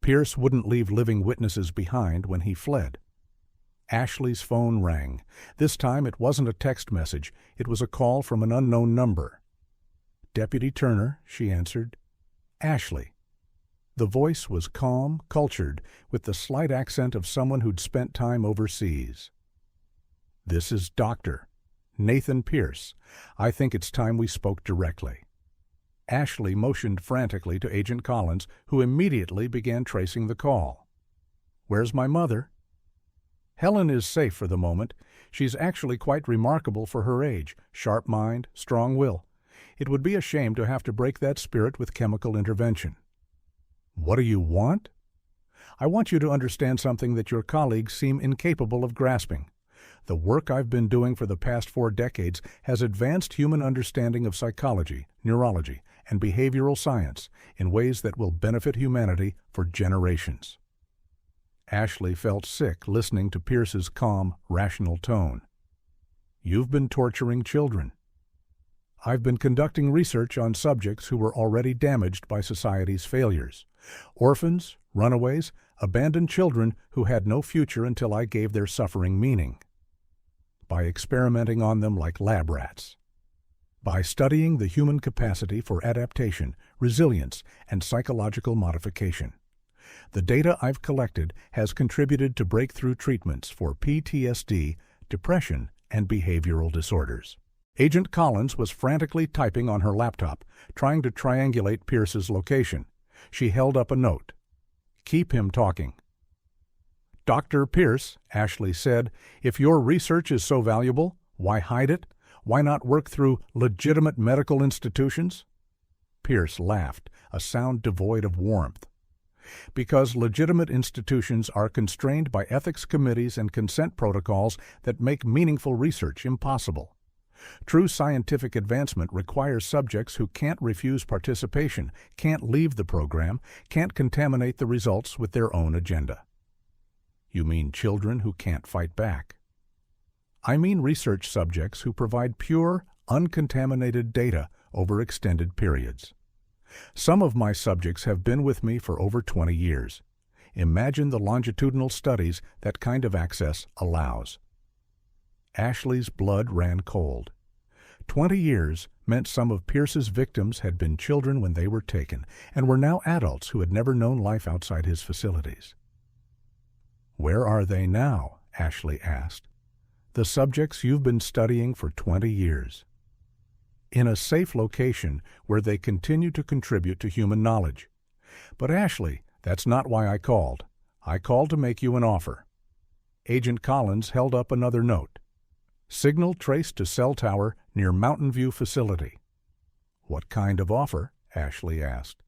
Pierce wouldn't leave living witnesses behind when he fled. Ashley's phone rang. This time it wasn't a text message. It was a call from an unknown number. Deputy Turner, she answered. Ashley. The voice was calm, cultured, with the slight accent of someone who'd spent time overseas. This is Dr. Nathan Pierce. I think it's time we spoke directly. Ashley motioned frantically to Agent Collins, who immediately began tracing the call. Where's my mother? Helen is safe for the moment. She's actually quite remarkable for her age, sharp mind, strong will. It would be a shame to have to break that spirit with chemical intervention. What do you want? I want you to understand something that your colleagues seem incapable of grasping. The work I've been doing for the past 4 decades has advanced human understanding of psychology, neurology, and behavioral science in ways that will benefit humanity for generations. Ashley felt sick listening to Pierce's calm, rational tone. You've been torturing children. I've been conducting research on subjects who were already damaged by society's failures. Orphans, runaways, abandoned children who had no future until I gave their suffering meaning. By experimenting on them like lab rats. By studying the human capacity for adaptation, resilience, and psychological modification. The data I've collected has contributed to breakthrough treatments for PTSD, depression, and behavioral disorders. Agent Collins was frantically typing on her laptop, trying to triangulate Pierce's location. She held up a note. Keep him talking. Dr. Pierce, Ashley said, if your research is so valuable, why hide it? Why not work through legitimate medical institutions? Pierce laughed, a sound devoid of warmth. Because legitimate institutions are constrained by ethics committees and consent protocols that make meaningful research impossible. True scientific advancement requires subjects who can't refuse participation, can't leave the program, can't contaminate the results with their own agenda. You mean children who can't fight back? I mean research subjects who provide pure, uncontaminated data over extended periods. Some of my subjects have been with me for over 20 years. Imagine the longitudinal studies that kind of access allows. Ashley's blood ran cold. 20 years meant some of Pierce's victims had been children when they were taken and were now adults who had never known life outside his facilities. Where are they now? Ashley asked. The subjects you've been studying for 20 years. In a safe location where they continue to contribute to human knowledge. But Ashley, that's not why I called. I called to make you an offer. Agent Collins held up another note. Signal traced to cell tower near Mountain View facility. What kind of offer? Ashley asked.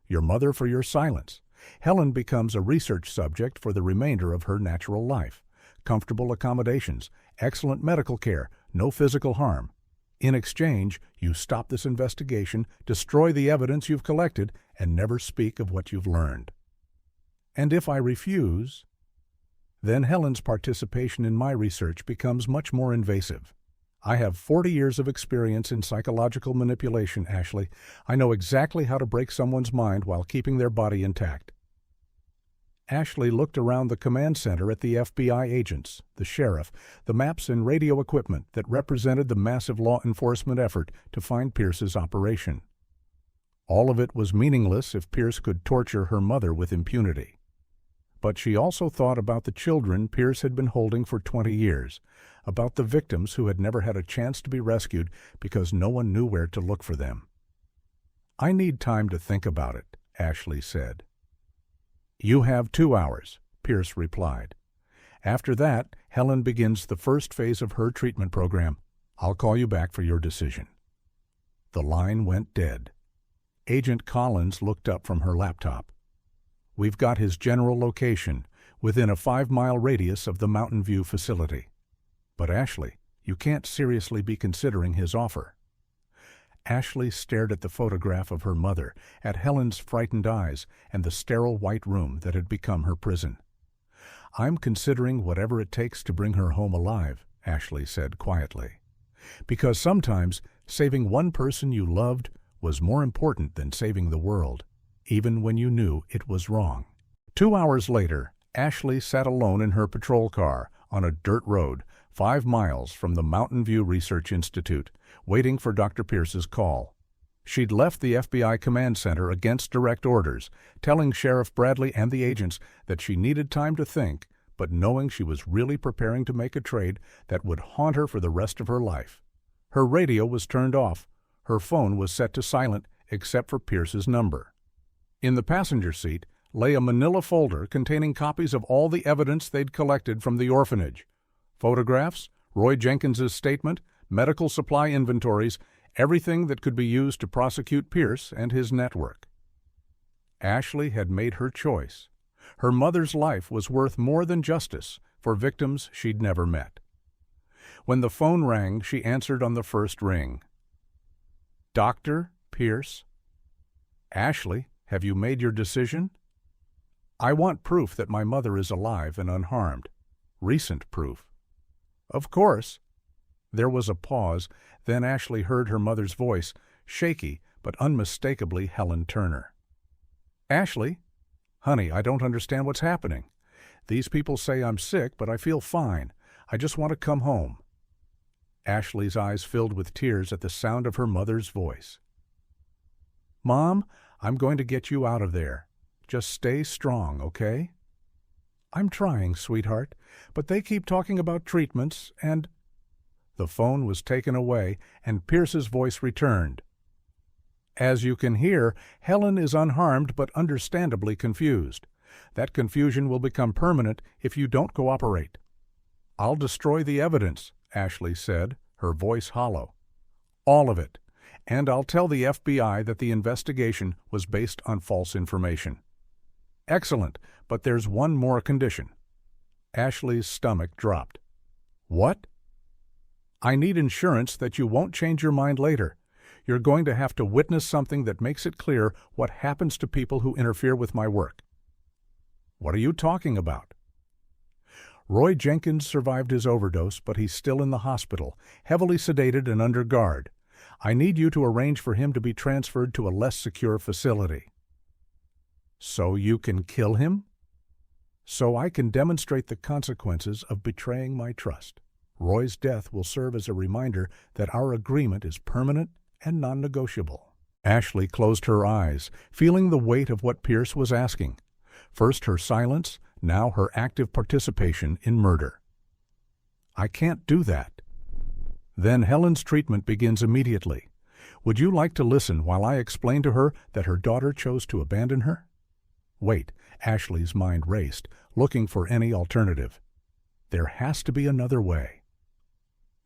Your mother for your silence. Helen becomes a research subject for the remainder of her natural life. Comfortable accommodations, excellent medical care, no physical harm. In exchange, you stop this investigation, destroy the evidence you've collected, and never speak of what you've learned. And if I refuse, then Helen's participation in my research becomes much more invasive. I have 40 years of experience in psychological manipulation, Ashley. I know exactly how to break someone's mind while keeping their body intact. Ashley looked around the command center at the FBI agents, the sheriff, the maps and radio equipment that represented the massive law enforcement effort to find Pierce's operation. All of it was meaningless if Pierce could torture her mother with impunity. But she also thought about the children Pierce had been holding for 20 years, about the victims who had never had a chance to be rescued because no one knew where to look for them. I need time to think about it, Ashley said. You have 2 hours, Pierce replied. After that, Helen begins the first phase of her treatment program. I'll call you back for your decision. The line went dead. Agent Collins looked up from her laptop. We've got his general location, within a 5-mile radius of the Mountain View facility. But Ashley, you can't seriously be considering his offer. Ashley stared at the photograph of her mother, at Helen's frightened eyes, and the sterile white room that had become her prison. I'm considering whatever it takes to bring her home alive, Ashley said quietly. Because sometimes saving one person you loved was more important than saving the world, even when you knew it was wrong. 2 hours later, Ashley sat alone in her patrol car on a dirt road 5 miles from the Mountain View Research Institute, waiting for Dr. Pierce's call. She'd left the FBI command center against direct orders, telling Sheriff Bradley and the agents that she needed time to think, but knowing she was really preparing to make a trade that would haunt her for the rest of her life. Her radio was turned off. Her phone was set to silent except for Pierce's number. In the passenger seat lay a manila folder containing copies of all the evidence they'd collected from the orphanage. Photographs, Roy Jenkins's statement, medical supply inventories, everything that could be used to prosecute Pierce and his network. Ashley had made her choice. Her mother's life was worth more than justice for victims she'd never met. When the phone rang, she answered on the first ring. Dr. Pierce? Ashley, have you made your decision? I want proof that my mother is alive and unharmed. Recent proof. Of course. There was a pause, then Ashley heard her mother's voice, shaky but unmistakably Helen Turner. Ashley? Honey, I don't understand what's happening. These people say I'm sick, but I feel fine. I just want to come home. Ashley's eyes filled with tears at the sound of her mother's voice. Mom, I'm going to get you out of there. Just stay strong, okay? I'm trying, sweetheart, but they keep talking about treatments and... The phone was taken away, and Pierce's voice returned. As you can hear, Helen is unharmed but understandably confused. That confusion will become permanent if you don't cooperate. I'll destroy the evidence, Ashley said, her voice hollow. All of it. And I'll tell the FBI that the investigation was based on false information. Excellent, but there's one more condition. Ashley's stomach dropped. What? I need insurance that you won't change your mind later. You're going to have to witness something that makes it clear what happens to people who interfere with my work. What are you talking about? Roy Jenkins survived his overdose, but he's still in the hospital, heavily sedated and under guard. I need you to arrange for him to be transferred to a less secure facility. So you can kill him? So I can demonstrate the consequences of betraying my trust. Roy's death will serve as a reminder that our agreement is permanent and non-negotiable. Ashley closed her eyes, feeling the weight of what Pierce was asking. First her silence, now her active participation in murder. I can't do that. Then Helen's treatment begins immediately. Would you like to listen while I explain to her that her daughter chose to abandon her? Wait, Ashley's mind raced, looking for any alternative. There has to be another way.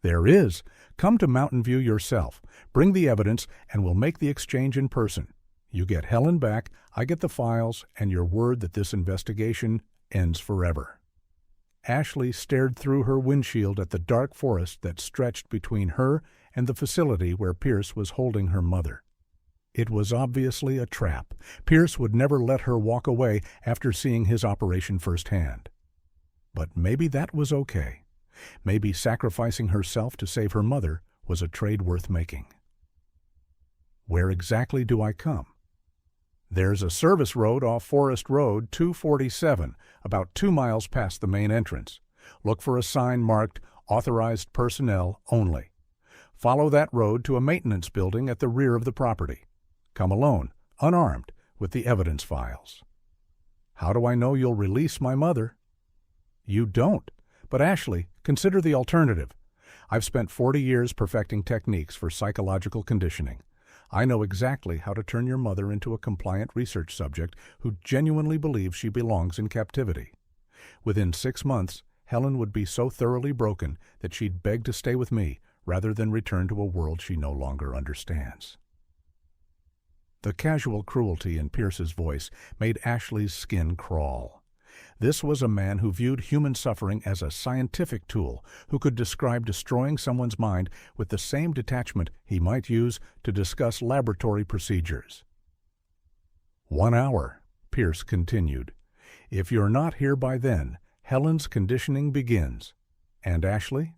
There is. Come to Mountain View yourself. Bring the evidence, and we'll make the exchange in person. You get Helen back, I get the files, and your word that this investigation ends forever. Ashley stared through her windshield at the dark forest that stretched between her and the facility where Pierce was holding her mother. It was obviously a trap. Pierce would never let her walk away after seeing his operation firsthand. But maybe that was okay. Maybe sacrificing herself to save her mother was a trade worth making. Where exactly do I come? There's a service road off Forest Road 247, about 2 miles past the main entrance. Look for a sign marked Authorized Personnel Only. Follow that road to a maintenance building at the rear of the property. Come alone, unarmed, with the evidence files. How do I know you'll release my mother? You don't. But Ashley, consider the alternative. I've spent 40 years perfecting techniques for psychological conditioning. I know exactly how to turn your mother into a compliant research subject who genuinely believes she belongs in captivity. Within 6 months, Helen would be so thoroughly broken that she'd beg to stay with me rather than return to a world she no longer understands. The casual cruelty in Pierce's voice made Ashley's skin crawl. This was a man who viewed human suffering as a scientific tool, who could describe destroying someone's mind with the same detachment he might use to discuss laboratory procedures. 1 hour, Pierce continued. If you're not here by then, Helen's conditioning begins. And Ashley?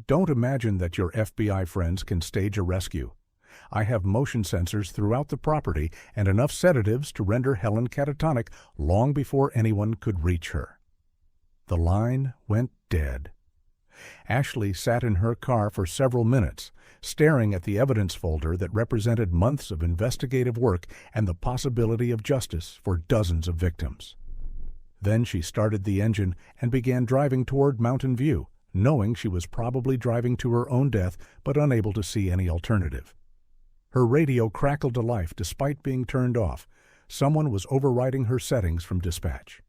Don't imagine that your FBI friends can stage a rescue. I have motion sensors throughout the property and enough sedatives to render Helen catatonic long before anyone could reach her. The line went dead. Ashley sat in her car for several minutes, staring at the evidence folder that represented months of investigative work and the possibility of justice for dozens of victims. Then she started the engine and began driving toward Mountain View, knowing she was probably driving to her own death but unable to see any alternative. Her radio crackled to life despite being turned off. Someone was overriding her settings from dispatch.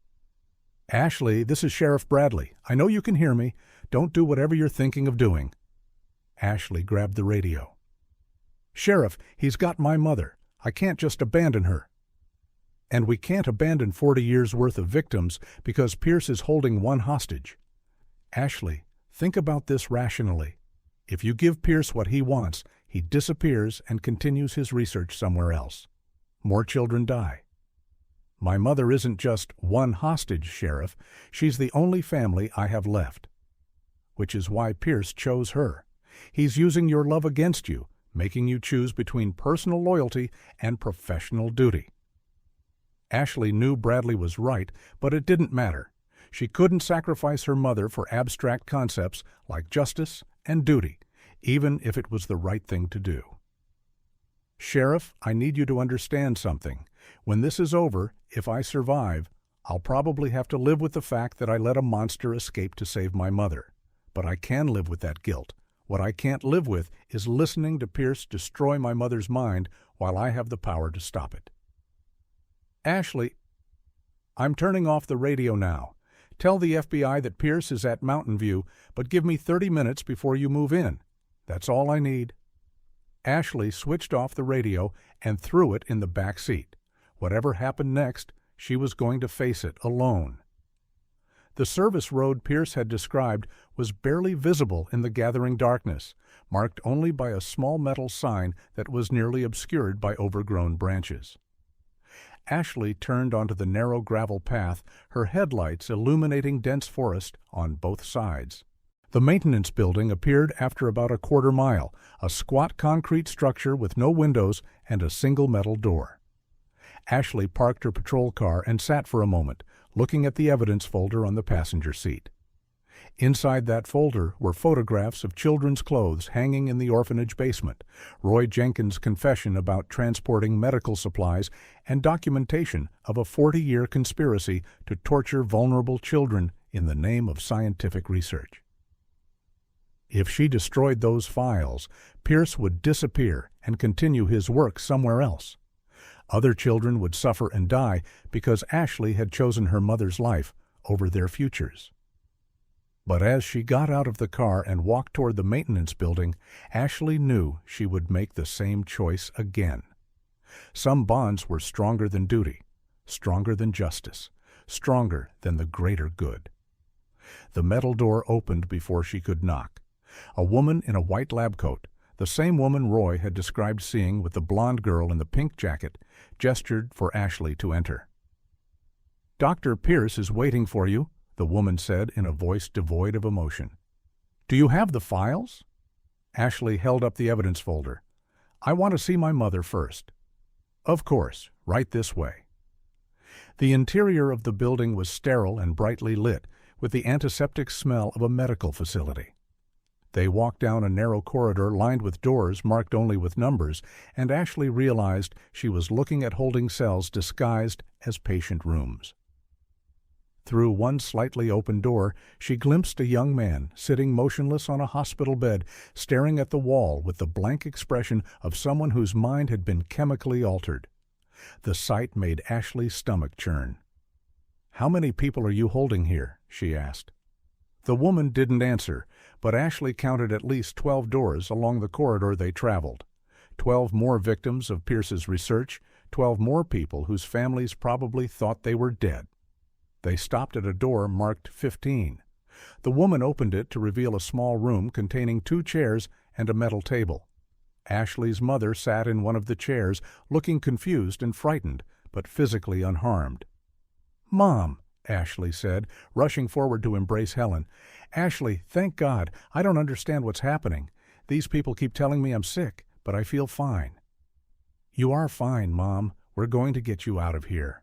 Ashley, this is Sheriff Bradley. I know you can hear me. Don't do whatever you're thinking of doing. Ashley grabbed the radio. Sheriff, he's got my mother. I can't just abandon her. And we can't abandon 40 years' worth of victims because Pierce is holding one hostage. Ashley, think about this rationally. If you give Pierce what he wants, he disappears and continues his research somewhere else. More children die. My mother isn't just one hostage, Sheriff. She's the only family I have left. Which is why Pierce chose her. He's using your love against you, making you choose between personal loyalty and professional duty. Ashley knew Bradley was right, but it didn't matter. She couldn't sacrifice her mother for abstract concepts like justice and duty, even if it was the right thing to do. Sheriff, I need you to understand something. When this is over, if I survive, I'll probably have to live with the fact that I let a monster escape to save my mother. But I can live with that guilt. What I can't live with is listening to Pierce destroy my mother's mind while I have the power to stop it. Ashley, I'm turning off the radio now. Tell the FBI that Pierce is at Mountain View, but give me 30 minutes before you move in. That's all I need. Ashley switched off the radio and threw it in the back seat. Whatever happened next, she was going to face it alone. The service road Pierce had described was barely visible in the gathering darkness, marked only by a small metal sign that was nearly obscured by overgrown branches. Ashley turned onto the narrow gravel path, her headlights illuminating dense forest on both sides. The maintenance building appeared after about a quarter mile, a squat concrete structure with no windows and a single metal door. Ashley parked her patrol car and sat for a moment, looking at the evidence folder on the passenger seat. Inside that folder were photographs of children's clothes hanging in the orphanage basement, Roy Jenkins' confession about transporting medical supplies, and documentation of a 40-year conspiracy to torture vulnerable children in the name of scientific research. If she destroyed those files, Pierce would disappear and continue his work somewhere else. Other children would suffer and die because Ashley had chosen her mother's life over their futures. But as she got out of the car and walked toward the maintenance building, Ashley knew she would make the same choice again. Some bonds were stronger than duty, stronger than justice, stronger than the greater good. The metal door opened before she could knock. A woman in a white lab coat, the same woman Roy had described seeing with the blonde girl in the pink jacket, gestured for Ashley to enter. "Dr. Pierce is waiting for you," the woman said in a voice devoid of emotion. "Do you have the files?" Ashley held up the evidence folder. "I want to see my mother first." "Of course, right this way." The interior of the building was sterile and brightly lit, with the antiseptic smell of a medical facility. They walked down a narrow corridor lined with doors marked only with numbers, and Ashley realized she was looking at holding cells disguised as patient rooms. Through one slightly open door, she glimpsed a young man sitting motionless on a hospital bed, staring at the wall with the blank expression of someone whose mind had been chemically altered. The sight made Ashley's stomach churn. "How many people are you holding here?" she asked. The woman didn't answer, but Ashley counted at least 12 doors along the corridor they traveled. 12 more victims of Pierce's research, 12 more people whose families probably thought they were dead. They stopped at a door marked 15. The woman opened it to reveal a small room containing 2 chairs and a metal table. Ashley's mother sat in one of the chairs, looking confused and frightened, but physically unharmed. "Mom," Ashley said, rushing forward to embrace Helen. "Ashley, thank God. I don't understand what's happening. These people keep telling me I'm sick, but I feel fine." "You are fine, Mom. We're going to get you out of here."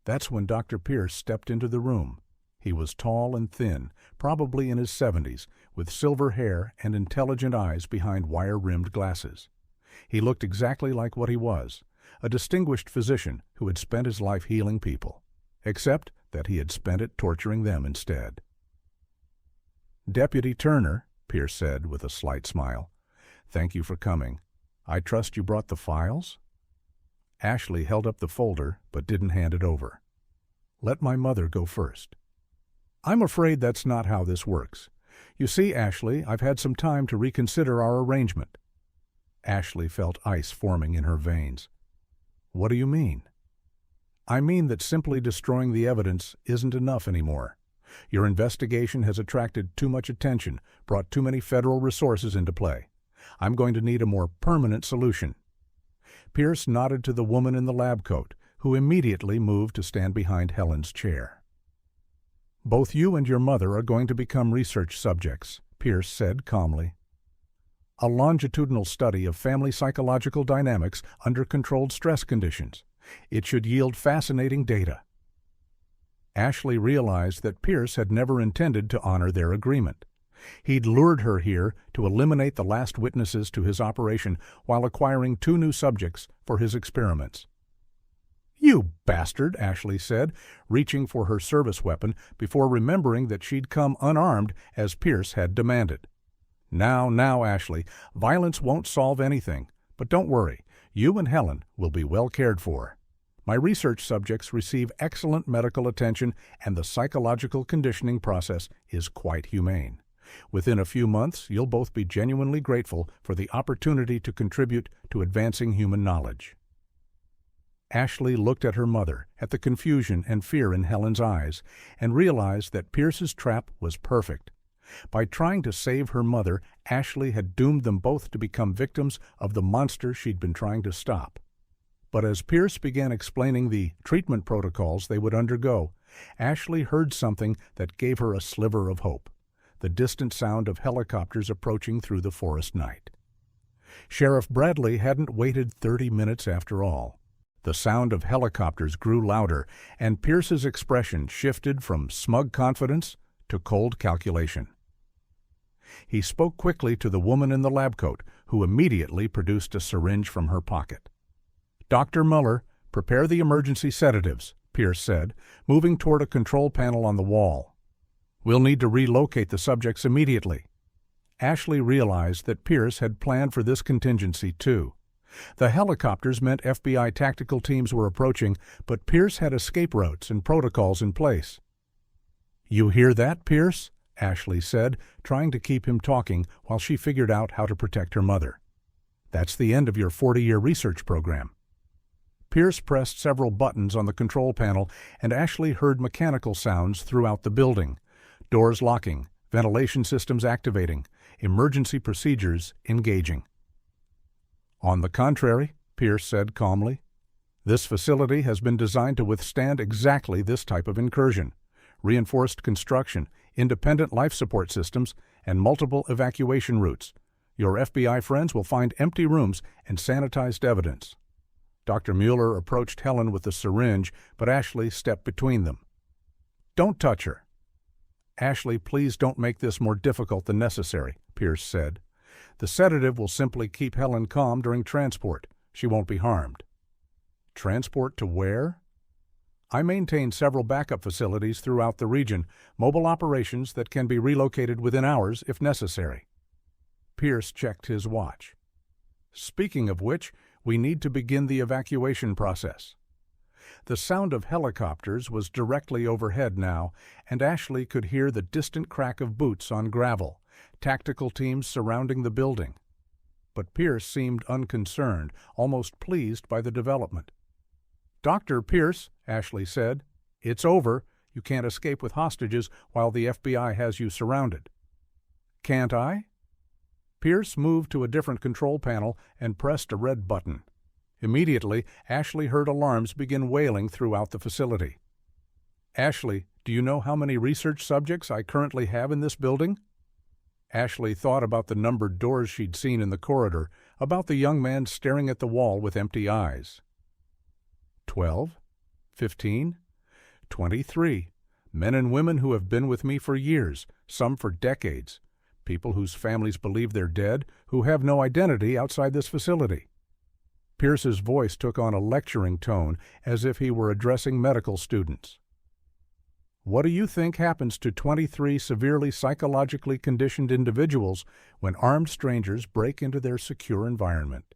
That's when Dr. Pierce stepped into the room. He was tall and thin, probably in his 70s, with silver hair and intelligent eyes behind wire-rimmed glasses. He looked exactly like what he was, a distinguished physician who had spent his life healing people, except that he had spent it torturing them instead. "Deputy Turner," Pierce said with a slight smile, "thank you for coming. I trust you brought the files?" Ashley held up the folder but didn't hand it over. "Let my mother go first." "I'm afraid that's not how this works. You see, Ashley, I've had some time to reconsider our arrangement." Ashley felt ice forming in her veins. "What do you mean?" "I mean that simply destroying the evidence isn't enough anymore. Your investigation has attracted too much attention, brought too many federal resources into play. I'm going to need a more permanent solution." Pierce nodded to the woman in the lab coat, who immediately moved to stand behind Helen's chair. "Both you and your mother are going to become research subjects," Pierce said calmly. "A longitudinal study of family psychological dynamics under controlled stress conditions. It should yield fascinating data." Ashley realized that Pierce had never intended to honor their agreement. He'd lured her here to eliminate the last witnesses to his operation while acquiring 2 new subjects for his experiments. "You bastard," Ashley said, reaching for her service weapon before remembering that she'd come unarmed as Pierce had demanded. Now, Ashley, violence won't solve anything, but don't worry, you and Helen will be well cared for. My research subjects receive excellent medical attention, and the psychological conditioning process is quite humane. Within a few months, you'll both be genuinely grateful for the opportunity to contribute to advancing human knowledge." Ashley looked at her mother, at the confusion and fear in Helen's eyes, and realized that Pierce's trap was perfect. By trying to save her mother, Ashley had doomed them both to become victims of the monster she'd been trying to stop. But as Pierce began explaining the treatment protocols they would undergo, Ashley heard something that gave her a sliver of hope: the distant sound of helicopters approaching through the forest night. Sheriff Bradley hadn't waited 30 minutes after all. The sound of helicopters grew louder, and Pierce's expression shifted from smug confidence to cold calculation. He spoke quickly to the woman in the lab coat, who immediately produced a syringe from her pocket. "Dr. Muller, prepare the emergency sedatives," Pierce said, moving toward a control panel on the wall. "We'll need to relocate the subjects immediately." Ashley realized that Pierce had planned for this contingency too. The helicopters meant FBI tactical teams were approaching, but Pierce had escape routes and protocols in place. "You hear that, Pierce?" Ashley said, trying to keep him talking while she figured out how to protect her mother. "That's the end of your 40-year research program." Pierce pressed several buttons on the control panel, and Ashley heard mechanical sounds throughout the building: doors locking, ventilation systems activating, emergency procedures engaging. "On the contrary," Pierce said calmly, "this facility has been designed to withstand exactly this type of incursion: reinforced construction, independent life support systems, and multiple evacuation routes. Your FBI friends will find empty rooms and sanitized evidence." Dr. Mueller approached Helen with the syringe, but Ashley stepped between them. "Don't touch her." "Ashley, please don't make this more difficult than necessary," Pierce said. "The sedative will simply keep Helen calm during transport. She won't be harmed." "Transport to where?" "I maintain several backup facilities throughout the region, mobile operations that can be relocated within hours if necessary." Pierce checked his watch. "Speaking of which, we need to begin the evacuation process." The sound of helicopters was directly overhead now, and Ashley could hear the distant crack of boots on gravel, tactical teams surrounding the building. But Pierce seemed unconcerned, almost pleased by the development. "Dr. Pierce," Ashley said, "it's over. You can't escape with hostages while the FBI has you surrounded." "Can't I?" Pierce moved to a different control panel and pressed a red button. Immediately, Ashley heard alarms begin wailing throughout the facility. "Ashley, do you know how many research subjects I currently have in this building?" Ashley thought about the numbered doors she'd seen in the corridor, about the young man staring at the wall with empty eyes. 12, 15, 23. Men and women who have been with me for years, some for decades. People whose families believe they're dead, who have no identity outside this facility. Pierce's voice took on a lecturing tone, as if he were addressing medical students. "What do you think happens to 23 severely psychologically conditioned individuals when armed strangers break into their secure environment?"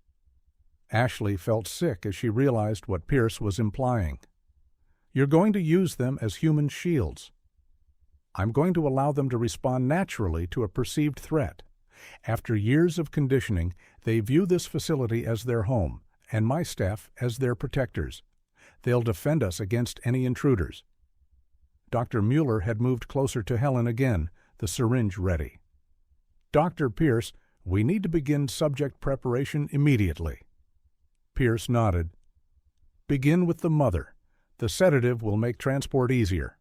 Ashley felt sick as she realized what Pierce was implying. "You're going to use them as human shields. I'm going to allow them to respond naturally to a perceived threat. After years of conditioning, they view this facility as their home, and my staff as their protectors. They'll defend us against any intruders." Dr. Mueller had moved closer to Helen again, the syringe ready. "Dr. Pierce, we need to begin subject preparation immediately." Pierce nodded. "Begin with the mother. The sedative will make transport easier."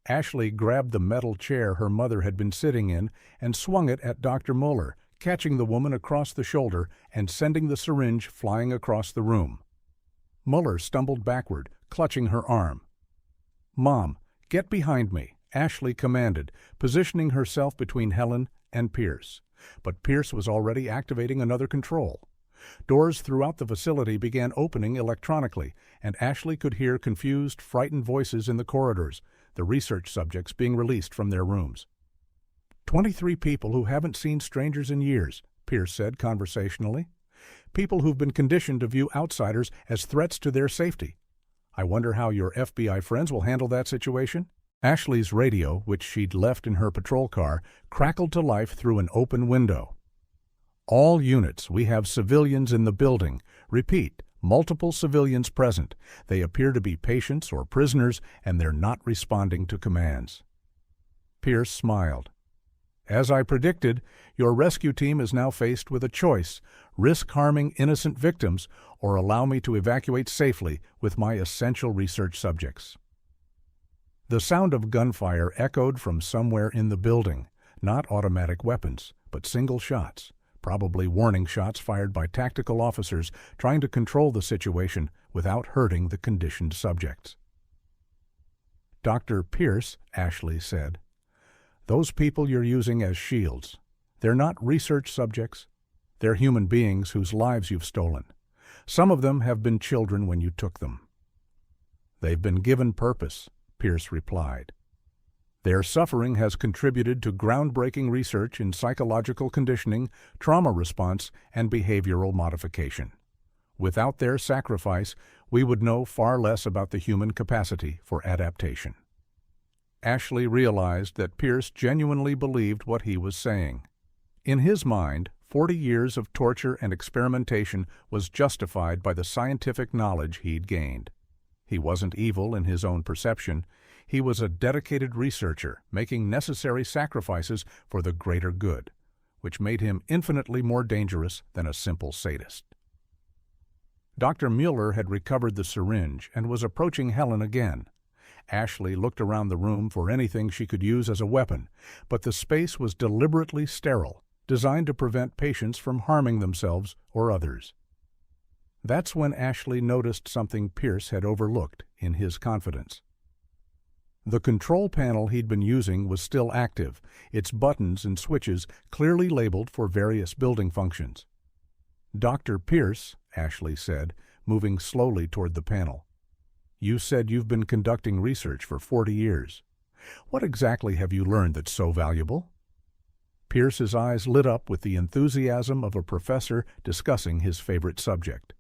Ashley grabbed the metal chair her mother had been sitting in and swung it at Dr. Mueller, catching the woman across the shoulder and sending the syringe flying across the room. Mueller stumbled backward, clutching her arm. "Mom, get behind me," Ashley commanded, positioning herself between Helen and Pierce. But Pierce was already activating another control. Doors throughout the facility began opening electronically, and Ashley could hear confused, frightened voices in the corridors, the research subjects being released from their rooms. 23 people who haven't seen strangers in years," Pierce said conversationally. "People who've been conditioned to view outsiders as threats to their safety. I wonder how your FBI friends will handle that situation?" Ashley's radio, which she'd left in her patrol car, crackled to life through an open window. "All units, we have civilians in the building. Repeat, multiple civilians present. They appear to be patients or prisoners, and they're not responding to commands." Pierce smiled. "As I predicted, your rescue team is now faced with a choice: risk harming innocent victims or allow me to evacuate safely with my essential research subjects." The sound of gunfire echoed from somewhere in the building, not automatic weapons, but single shots, probably warning shots fired by tactical officers trying to control the situation without hurting the conditioned subjects. "Dr. Pierce," Ashley said, "those people you're using as shields, they're not research subjects. They're human beings whose lives you've stolen. Some of them have been children when you took them." "They've been given purpose," Pierce replied. "Their suffering has contributed to groundbreaking research in psychological conditioning, trauma response, and behavioral modification. Without their sacrifice, we would know far less about the human capacity for adaptation." Ashley realized that Pierce genuinely believed what he was saying. In his mind, 40 years of torture and experimentation was justified by the scientific knowledge he'd gained. He wasn't evil in his own perception. He was a dedicated researcher, making necessary sacrifices for the greater good, which made him infinitely more dangerous than a simple sadist. Dr. Mueller had recovered the syringe and was approaching Helen again. Ashley looked around the room for anything she could use as a weapon, but the space was deliberately sterile, designed to prevent patients from harming themselves or others. That's when Ashley noticed something Pierce had overlooked in his confidence. The control panel he'd been using was still active, its buttons and switches clearly labeled for various building functions. "Dr. Pierce," Ashley said, moving slowly toward the panel, "you said you've been conducting research for 40 years. What exactly have you learned that's so valuable?" Pierce's eyes lit up with the enthusiasm of a professor discussing his favorite subject.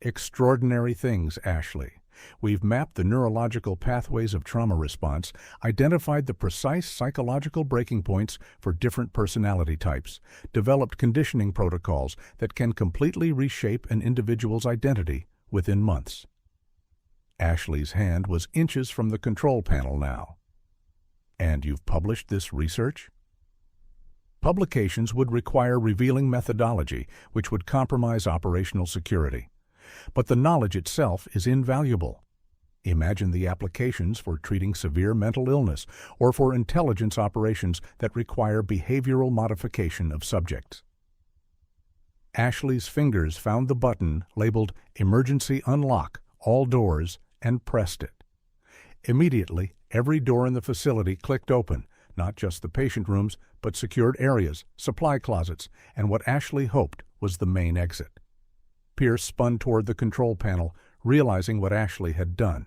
"Extraordinary things, Ashley. We've mapped the neurological pathways of trauma response, identified the precise psychological breaking points for different personality types, developed conditioning protocols that can completely reshape an individual's identity within months." Ashley's hand was inches from the control panel now. "And you've published this research?" Publications would require revealing methodology, which would compromise operational security. But the knowledge itself is invaluable. Imagine the applications for treating severe mental illness or for intelligence operations that require behavioral modification of subjects. Ashley's fingers found the button labeled "Emergency Unlock All Doors" and pressed it. Immediately, every door in the facility clicked open, not just the patient rooms, but secured areas, supply closets, and what Ashley hoped was the main exit. Pierce spun toward the control panel, realizing what Ashley had done.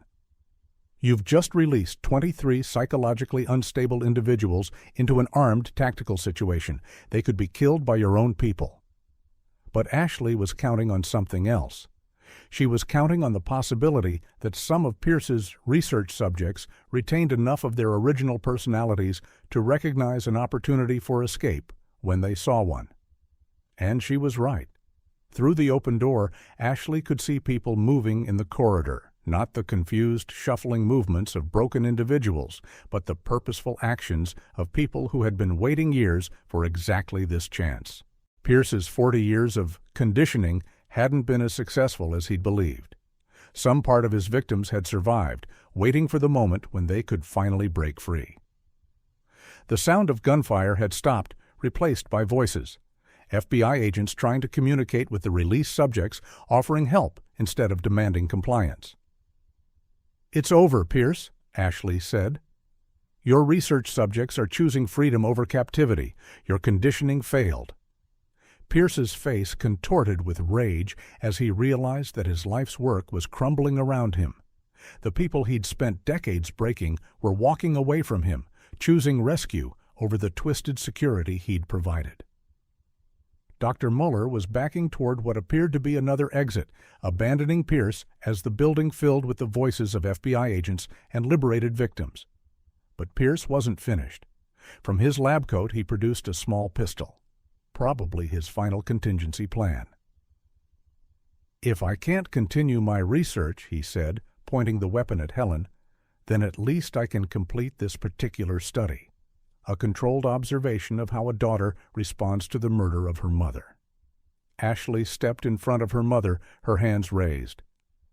"You've just released 23 psychologically unstable individuals into an armed tactical situation. They could be killed by your own people." But Ashley was counting on something else. She was counting on the possibility that some of Pierce's research subjects retained enough of their original personalities to recognize an opportunity for escape when they saw one. And she was right. Through the open door, Ashley could see people moving in the corridor, not the confused, shuffling movements of broken individuals, but the purposeful actions of people who had been waiting years for exactly this chance. Pierce's 40 years of conditioning hadn't been as successful as he'd believed. Some part of his victims had survived, waiting for the moment when they could finally break free. The sound of gunfire had stopped, replaced by voices. FBI agents trying to communicate with the released subjects, offering help instead of demanding compliance. "It's over, Pierce," Ashley said. "Your research subjects are choosing freedom over captivity. Your conditioning failed." Pierce's face contorted with rage as he realized that his life's work was crumbling around him. The people he'd spent decades breaking were walking away from him, choosing rescue over the twisted security he'd provided. Dr. Muller was backing toward what appeared to be another exit, abandoning Pierce as the building filled with the voices of FBI agents and liberated victims. But Pierce wasn't finished. From his lab coat he produced a small pistol. Probably his final contingency plan. "If I can't continue my research," he said, pointing the weapon at Helen, "then at least I can complete this particular study, a controlled observation of how a daughter responds to the murder of her mother." Ashley stepped in front of her mother, her hands raised.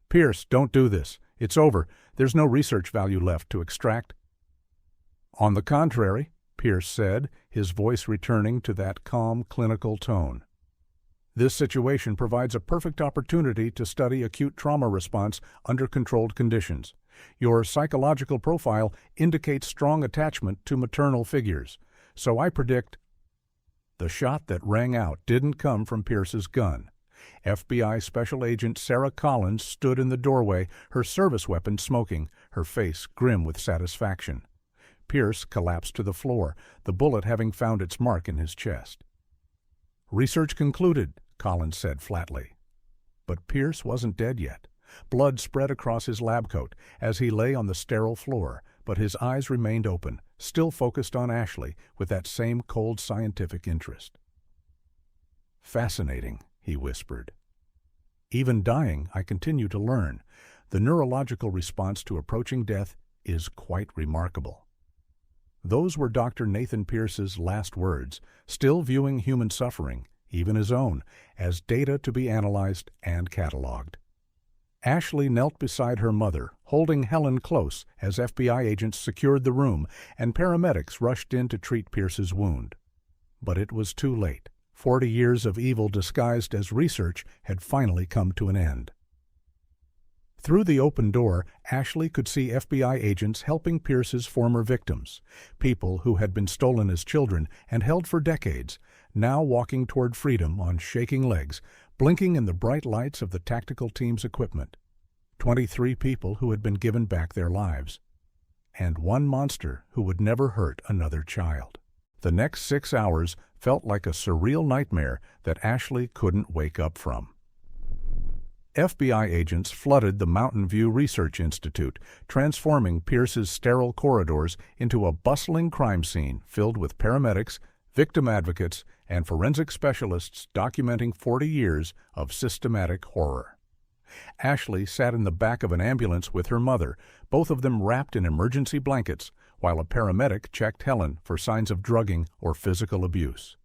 "Pierce, don't do this. It's over. There's no research value left to extract." "On the contrary," Pierce said, his voice returning to that calm, clinical tone. "This situation provides a perfect opportunity to study acute trauma response under controlled conditions. Your psychological profile indicates strong attachment to maternal figures, so I predict—" The shot that rang out didn't come from Pierce's gun. FBI Special Agent Sarah Collins stood in the doorway, her service weapon smoking, her face grim with satisfaction. Pierce collapsed to the floor, the bullet having found its mark in his chest. "Research concluded," Collins said flatly. But Pierce wasn't dead yet. Blood spread across his lab coat as he lay on the sterile floor, but his eyes remained open, still focused on Ashley with that same cold scientific interest. "Fascinating," he whispered. "Even dying, I continue to learn. The neurological response to approaching death is quite remarkable." Those were Dr. Nathan Pierce's last words, still viewing human suffering, even his own, as data to be analyzed and cataloged. Ashley knelt beside her mother, holding Helen close as FBI agents secured the room and paramedics rushed in to treat Pierce's wound. But it was too late. 40 years of evil disguised as research had finally come to an end. Through the open door, Ashley could see FBI agents helping Pierce's former victims, people who had been stolen as children and held for decades, now walking toward freedom on shaking legs, blinking in the bright lights of the tactical team's equipment. 23 people who had been given back their lives. And one monster who would never hurt another child. The next 6 hours felt like a surreal nightmare that Ashley couldn't wake up from. FBI agents flooded the Mountain View Research Institute, transforming Pierce's sterile corridors into a bustling crime scene filled with paramedics, victim advocates, and forensic specialists documenting 40 years of systematic horror. Ashley sat in the back of an ambulance with her mother, both of them wrapped in emergency blankets, while a paramedic checked Helen for signs of drugging or physical abuse.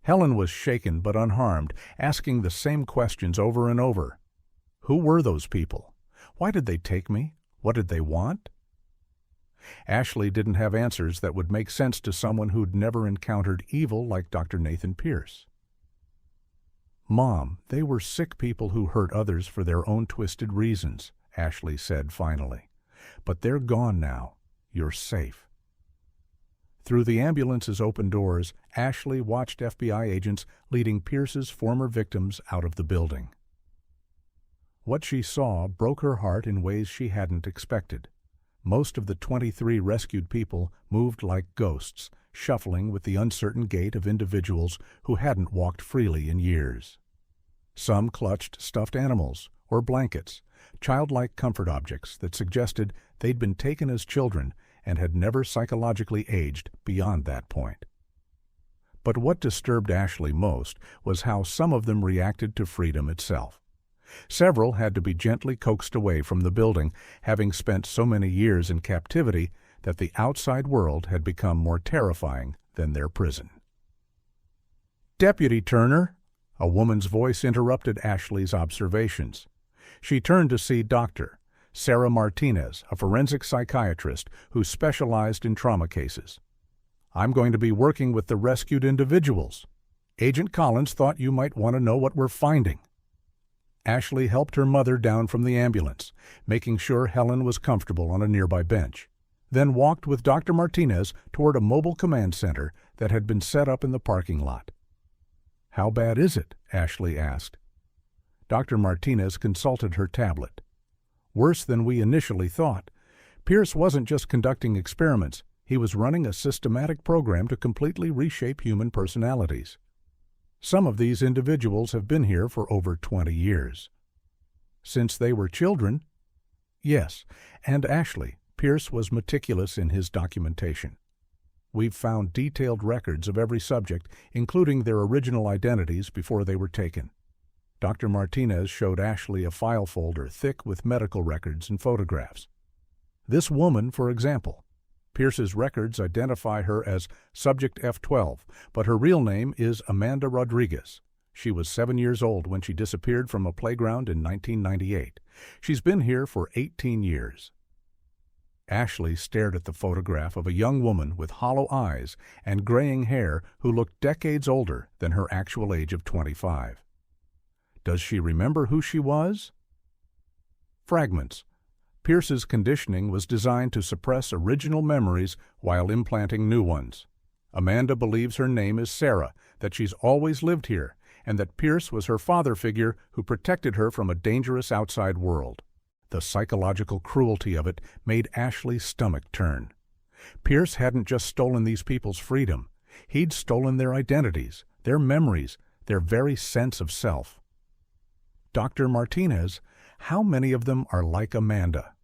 Helen was shaken but unharmed, asking the same questions over and over. Who were those people? Why did they take me? What did they want? Ashley didn't have answers that would make sense to someone who'd never encountered evil like Dr. Nathan Pierce. "Mom, they were sick people who hurt others for their own twisted reasons," Ashley said finally. "But they're gone now. You're safe." Through the ambulance's open doors, Ashley watched FBI agents leading Pierce's former victims out of the building. What she saw broke her heart in ways she hadn't expected. Most of the 23 rescued people moved like ghosts, shuffling with the uncertain gait of individuals who hadn't walked freely in years. Some clutched stuffed animals or blankets, childlike comfort objects that suggested they'd been taken as children and had never psychologically aged beyond that point. But what disturbed Ashley most was how some of them reacted to freedom itself. Several had to be gently coaxed away from the building, having spent so many years in captivity that the outside world had become more terrifying than their prison. "Deputy Turner," a woman's voice interrupted Ashley's observations. She turned to see Dr. Sarah Martinez, a forensic psychiatrist who specialized in trauma cases. "I'm going to be working with the rescued individuals. Agent Collins thought you might want to know what we're finding." Ashley helped her mother down from the ambulance, making sure Helen was comfortable on a nearby bench, then walked with Dr. Martinez toward a mobile command center that had been set up in the parking lot. "How bad is it?" Ashley asked. Dr. Martinez consulted her tablet. "Worse than we initially thought. Pierce wasn't just conducting experiments, he was running a systematic program to completely reshape human personalities. Some of these individuals have been here for over 20 years. Since they were children?" "Yes, and Ashley, Pierce was meticulous in his documentation. We've found detailed records of every subject, including their original identities before they were taken." Dr. Martinez showed Ashley a file folder thick with medical records and photographs. "This woman, for example. Pierce's records identify her as Subject F12, but her real name is Amanda Rodriguez. She was 7 years old when she disappeared from a playground in 1998. She's been here for 18 years. Ashley stared at the photograph of a young woman with hollow eyes and graying hair who looked decades older than her actual age of 25. Does she remember who she was? Fragments. Pierce's conditioning was designed to suppress original memories while implanting new ones. Amanda believes her name is Sarah, that she's always lived here, and that Pierce was her father figure who protected her from a dangerous outside world. The psychological cruelty of it made Ashley's stomach turn. Pierce hadn't just stolen these people's freedom. He'd stolen their identities, their memories, their very sense of self. Dr. Martinez, how many of them are like Amanda,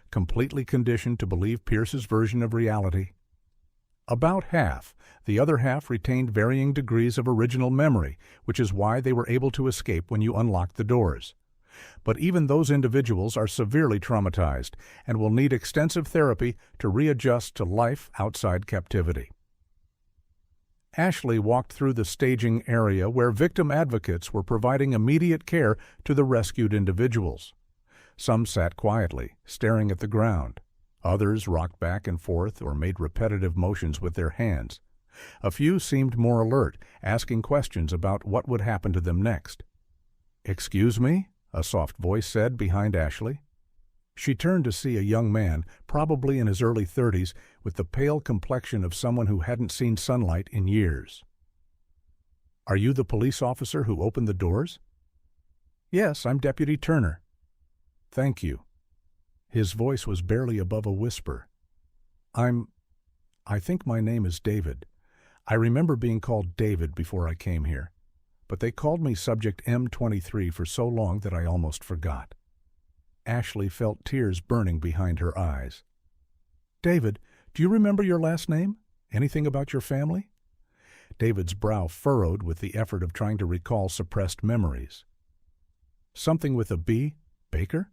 completely conditioned to believe Pierce's version of reality? About half. The other half retained varying degrees of original memory, which is why they were able to escape when you unlocked the doors. But even those individuals are severely traumatized and will need extensive therapy to readjust to life outside captivity. Ashley walked through the staging area where victim advocates were providing immediate care to the rescued individuals. Some sat quietly, staring at the ground. Others rocked back and forth or made repetitive motions with their hands. A few seemed more alert, asking questions about what would happen to them next. "Excuse me?" a soft voice said behind Ashley. She turned to see a young man, probably in his early 30s, with the pale complexion of someone who hadn't seen sunlight in years. "Are you the police officer who opened the doors?" "Yes, I'm Deputy Turner." "Thank you." His voice was barely above a whisper. I think my name is David. I remember being called David before I came here, but they called me Subject M23 for so long that I almost forgot." Ashley felt tears burning behind her eyes. "David, do you remember your last name? Anything about your family?" David's brow furrowed with the effort of trying to recall suppressed memories. "Something with a B? Baker?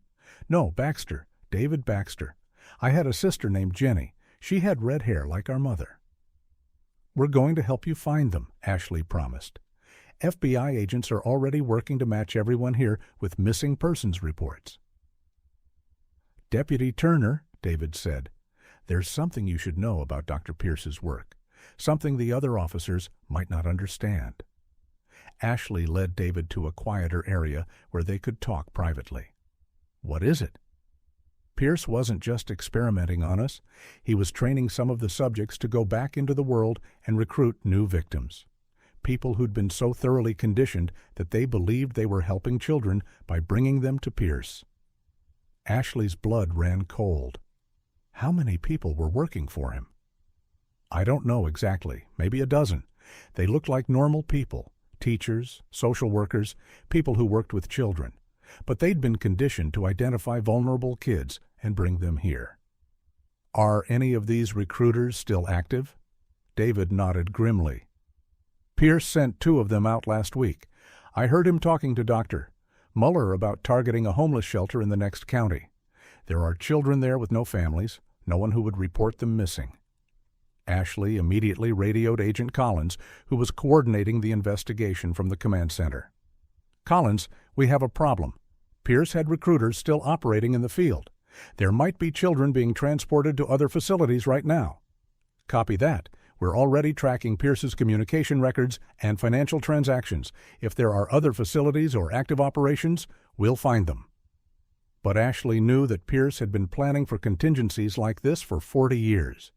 No, Baxter. David Baxter. I had a sister named Jenny. She had red hair like our mother. We're going to help you find them, Ashley promised. FBI agents are already working to match everyone here with missing persons reports. Deputy Turner, David said, there's something you should know about Dr. Pierce's work, something the other officers might not understand. Ashley led David to a quieter area where they could talk privately. What is it? Pierce wasn't just experimenting on us. He was training some of the subjects to go back into the world and recruit new victims. People who'd been so thoroughly conditioned that they believed they were helping children by bringing them to Pierce. Ashley's blood ran cold. How many people were working for him? I don't know exactly, maybe a dozen. They looked like normal people, teachers, social workers, people who worked with children. But they'd been conditioned to identify vulnerable kids and bring them here. Are any of these recruiters still active? David nodded grimly. Pierce sent 2 of them out last week. I heard him talking to Dr. Muller about targeting a homeless shelter in the next county. There are children there with no families, no one who would report them missing. Ashley immediately radioed Agent Collins, who was coordinating the investigation from the command center. Collins, we have a problem. Pierce had recruiters still operating in the field. There might be children being transported to other facilities right now. Copy that. We're already tracking Pierce's communication records and financial transactions. If there are other facilities or active operations, we'll find them. But Ashley knew that Pierce had been planning for contingencies like this for 40 years.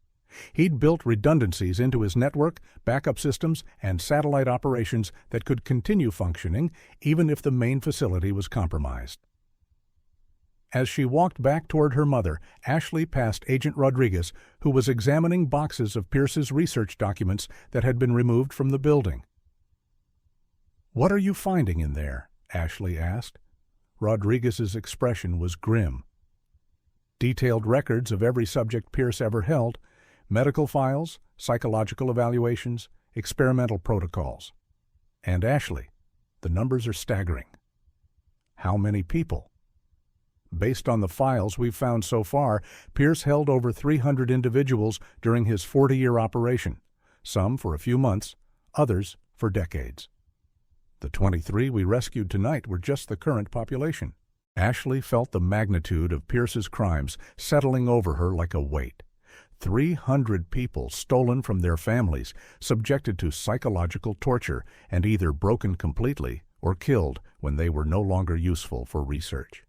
He'd built redundancies into his network, backup systems, and satellite operations that could continue functioning even if the main facility was compromised. As she walked back toward her mother, Ashley passed Agent Rodriguez, who was examining boxes of Pierce's research documents that had been removed from the building. "What are you finding in there?" Ashley asked. Rodriguez's expression was grim. Detailed records of every subject Pierce ever held, medical files, psychological evaluations, experimental protocols. And Ashley, the numbers are staggering. How many people? Based on the files we've found so far, Pierce held over 300 individuals during his 40-year operation, some for a few months, others for decades. The 23 we rescued tonight were just the current population. Ashley felt the magnitude of Pierce's crimes settling over her like a weight. 300 people stolen from their families, subjected to psychological torture, and either broken completely or killed when they were no longer useful for research.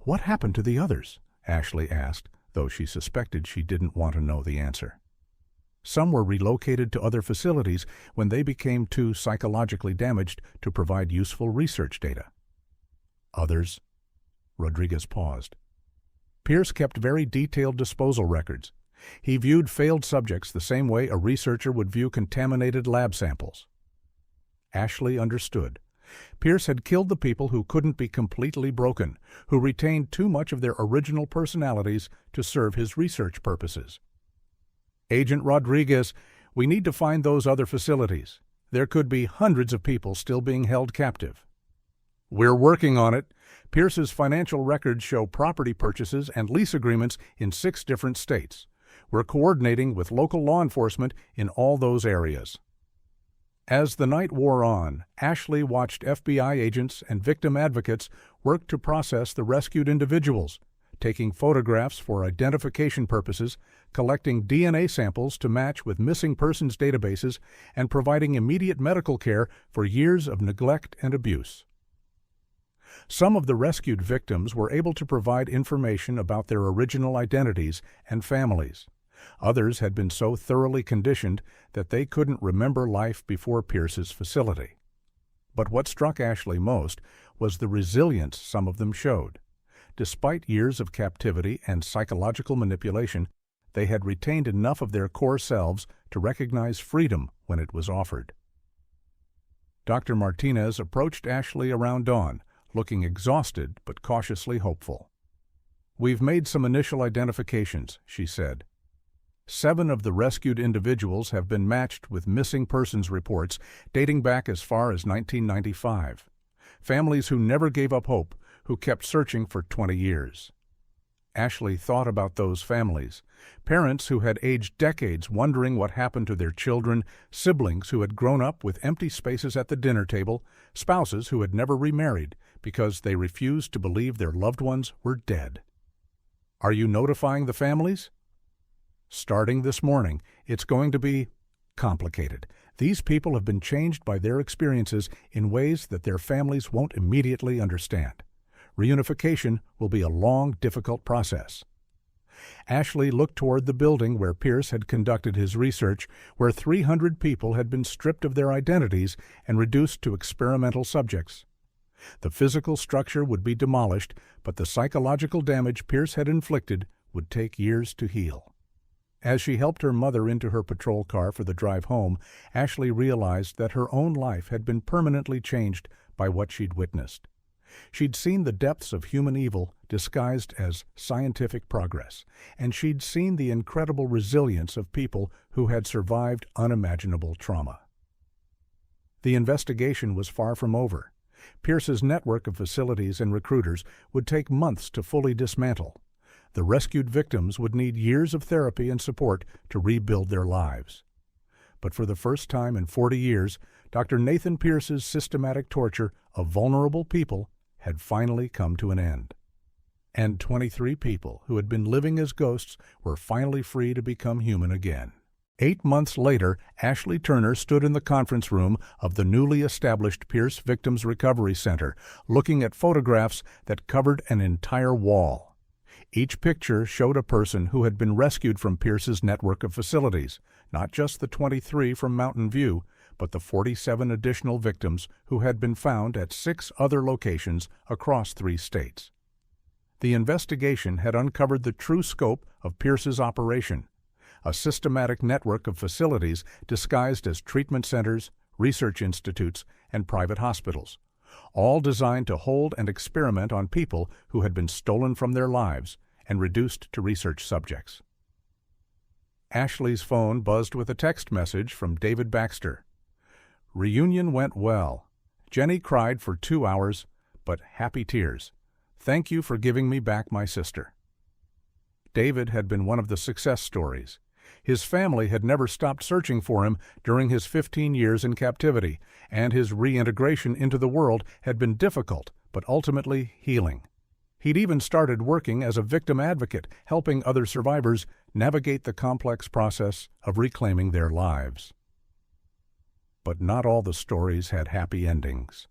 What happened to the others? Ashley asked, though she suspected she didn't want to know the answer. Some were relocated to other facilities when they became too psychologically damaged to provide useful research data. Others? Rodriguez paused. Pierce kept very detailed disposal records. He viewed failed subjects the same way a researcher would view contaminated lab samples. Ashley understood. Pierce had killed the people who couldn't be completely broken, who retained too much of their original personalities to serve his research purposes. Agent Rodriguez, we need to find those other facilities. There could be hundreds of people still being held captive. We're working on it. Pierce's financial records show property purchases and lease agreements in 6 different states. We're coordinating with local law enforcement in all those areas. As the night wore on, Ashley watched FBI agents and victim advocates work to process the rescued individuals, taking photographs for identification purposes, collecting DNA samples to match with missing persons databases, and providing immediate medical care for years of neglect and abuse. Some of the rescued victims were able to provide information about their original identities and families. Others had been so thoroughly conditioned that they couldn't remember life before Pierce's facility. But what struck Ashley most was the resilience some of them showed. Despite years of captivity and psychological manipulation, they had retained enough of their core selves to recognize freedom when it was offered. Dr. Martinez approached Ashley around dawn, looking exhausted but cautiously hopeful. "We've made some initial identifications," she said. 7 of the rescued individuals have been matched with missing persons reports dating back as far as 1995. Families who never gave up hope, who kept searching for 20 years. Ashley thought about those families, parents who had aged decades wondering what happened to their children, siblings who had grown up with empty spaces at the dinner table, spouses who had never remarried because they refused to believe their loved ones were dead. Are you notifying the families? Starting this morning, it's going to be complicated. These people have been changed by their experiences in ways that their families won't immediately understand. Reunification will be a long, difficult process. Ashley looked toward the building where Pierce had conducted his research, where 300 people had been stripped of their identities and reduced to experimental subjects. The physical structure would be demolished, but the psychological damage Pierce had inflicted would take years to heal. As she helped her mother into her patrol car for the drive home, Ashley realized that her own life had been permanently changed by what she'd witnessed. She'd seen the depths of human evil disguised as scientific progress, and she'd seen the incredible resilience of people who had survived unimaginable trauma. The investigation was far from over. Pierce's network of facilities and recruiters would take months to fully dismantle. The rescued victims would need years of therapy and support to rebuild their lives. But for the first time in 40 years, Dr. Nathan Pierce's systematic torture of vulnerable people had finally come to an end. And 23 people who had been living as ghosts were finally free to become human again. 8 months later, Ashley Turner stood in the conference room of the newly established Pierce Victims Recovery Center, looking at photographs that covered an entire wall. Each picture showed a person who had been rescued from Pierce's network of facilities, not just the 23 from Mountain View, but the 47 additional victims who had been found at 6 other locations across 3 states. The investigation had uncovered the true scope of Pierce's operation, a systematic network of facilities disguised as treatment centers, research institutes, and private hospitals, all designed to hold and experiment on people who had been stolen from their lives and reduced to research subjects. Ashley's phone buzzed with a text message from David Baxter. Reunion went well. Jenny cried for 2 hours, but happy tears. Thank you for giving me back my sister. David had been one of the success stories. His family had never stopped searching for him during his 15 years in captivity, and his reintegration into the world had been difficult, but ultimately healing. He'd even started working as a victim advocate, helping other survivors navigate the complex process of reclaiming their lives. But not all the stories had happy endings.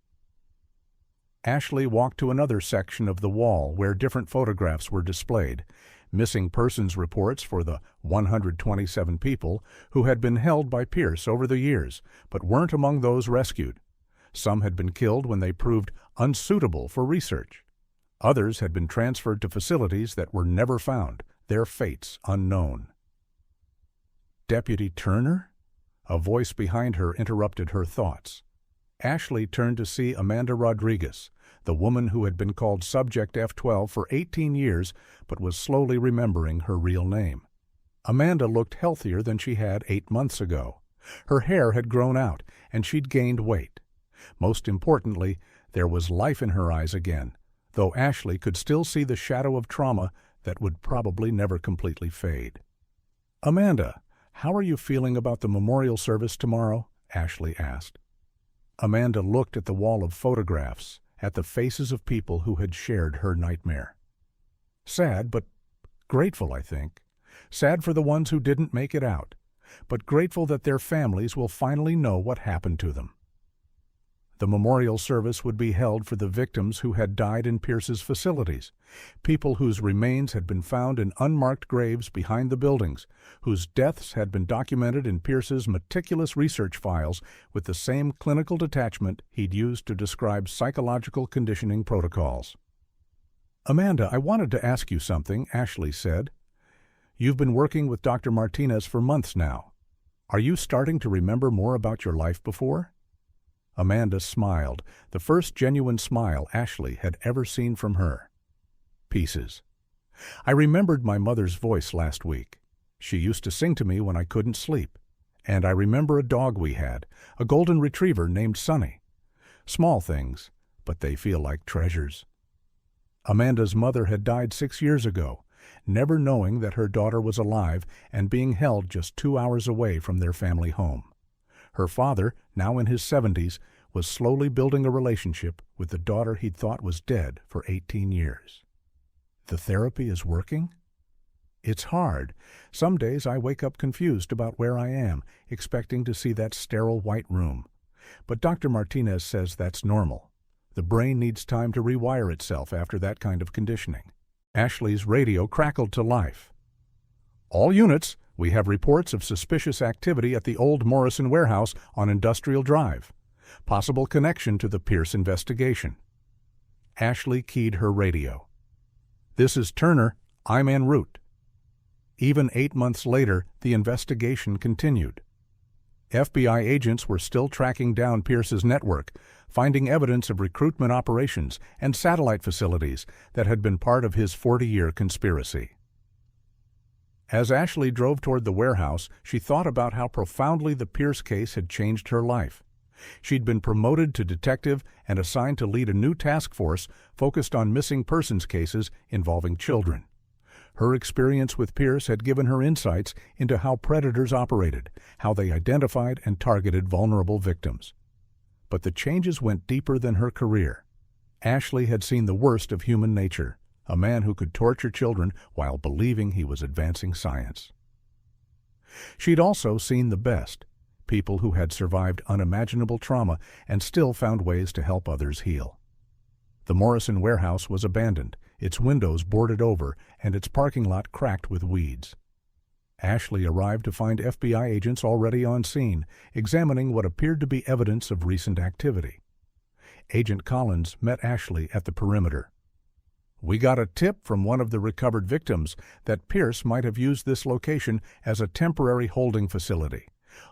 Ashley walked to another section of the wall where different photographs were displayed, missing persons reports for the 127 people who had been held by Pierce over the years, but weren't among those rescued. Some had been killed when they proved unsuitable for research. Others had been transferred to facilities that were never found, their fates unknown. Deputy Turner? A voice behind her interrupted her thoughts. Ashley turned to see Amanda Rodriguez, the woman who had been called Subject F-12 for 18 years but was slowly remembering her real name. Amanda looked healthier than she had 8 months ago. Her hair had grown out, and she'd gained weight. Most importantly, there was life in her eyes again, though Ashley could still see the shadow of trauma that would probably never completely fade. Amanda, how are you feeling about the memorial service tomorrow? Ashley asked. Amanda looked at the wall of photographs, at the faces of people who had shared her nightmare. Sad, but grateful, I think. Sad for the ones who didn't make it out, but grateful that their families will finally know what happened to them. The memorial service would be held for the victims who had died in Pierce's facilities, people whose remains had been found in unmarked graves behind the buildings, whose deaths had been documented in Pierce's meticulous research files with the same clinical detachment he'd used to describe psychological conditioning protocols. Amanda, I wanted to ask you something, Ashley said. You've been working with Dr. Martinez for months now. Are you starting to remember more about your life before? Amanda smiled, the first genuine smile Ashley had ever seen from her. Pieces. I remembered my mother's voice last week. She used to sing to me when I couldn't sleep. And I remember a dog we had, a golden retriever named Sunny. Small things, but they feel like treasures. Amanda's mother had died 6 years ago, never knowing that her daughter was alive and being held just 2 hours away from their family home. Her father, now in his 70s, was slowly building a relationship with the daughter he'd thought was dead for 18 years. The therapy is working? It's hard. Some days I wake up confused about where I am, expecting to see that sterile white room. But Dr. Martinez says that's normal. The brain needs time to rewire itself after that kind of conditioning. Ashley's radio crackled to life. All units, we have reports of suspicious activity at the old Morrison warehouse on Industrial Drive. Possible connection to the Pierce investigation. Ashley keyed her radio. This is Turner. I'm en route. Even 8 months later, the investigation continued. FBI agents were still tracking down Pierce's network, finding evidence of recruitment operations and satellite facilities that had been part of his 40-year conspiracy. As Ashley drove toward the warehouse, she thought about how profoundly the Pierce case had changed her life. She'd been promoted to detective and assigned to lead a new task force focused on missing persons cases involving children. Her experience with Pierce had given her insights into how predators operated, how they identified and targeted vulnerable victims. But the changes went deeper than her career. Ashley had seen the worst of human nature, a man who could torture children while believing he was advancing science. She'd also seen the best, people who had survived unimaginable trauma and still found ways to help others heal. The Morrison warehouse was abandoned, its windows boarded over, and its parking lot cracked with weeds. Ashley arrived to find FBI agents already on scene, examining what appeared to be evidence of recent activity. Agent Collins met Ashley at the perimeter. We got a tip from one of the recovered victims that Pierce might have used this location as a temporary holding facility.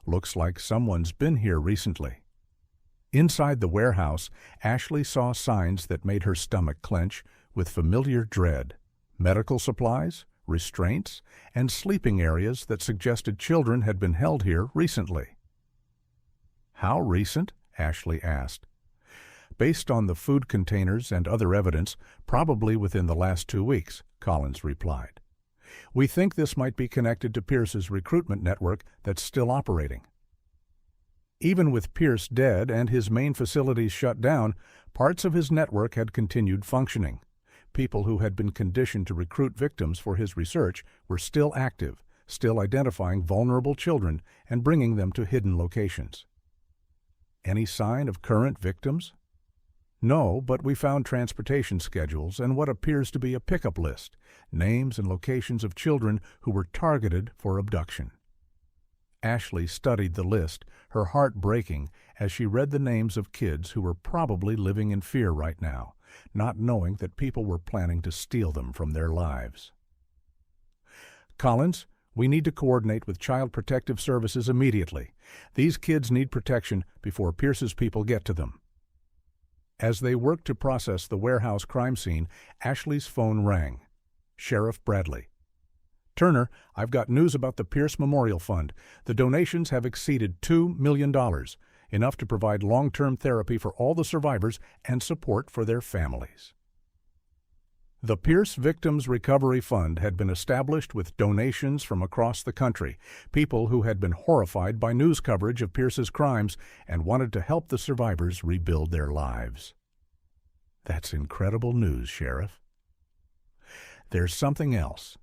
Looks like someone's been here recently. Inside the warehouse, Ashley saw signs that made her stomach clench with familiar dread: medical supplies, restraints, and sleeping areas that suggested children had been held here recently. How recent? Ashley asked. Based on the food containers and other evidence, probably within the last 2 weeks, Collins replied. We think this might be connected to Pierce's recruitment network that's still operating. Even with Pierce dead and his main facilities shut down, parts of his network had continued functioning. People who had been conditioned to recruit victims for his research were still active, still identifying vulnerable children and bringing them to hidden locations. Any sign of current victims? No, but we found transportation schedules and what appears to be a pickup list, names and locations of children who were targeted for abduction. Ashley studied the list, her heart breaking as she read the names of kids who were probably living in fear right now, not knowing that people were planning to steal them from their lives. Collins, we need to coordinate with Child Protective Services immediately. These kids need protection before Pierce's people get to them. As they worked to process the warehouse crime scene, Ashley's phone rang. Sheriff Bradley. Turner, I've got news about the Pierce Memorial Fund. The donations have exceeded $2 million, enough to provide long-term therapy for all the survivors and support for their families. The Pierce Victims Recovery Fund had been established with donations from across the country, people who had been horrified by news coverage of Pierce's crimes and wanted to help the survivors rebuild their lives. That's incredible news, Sheriff. There's something else.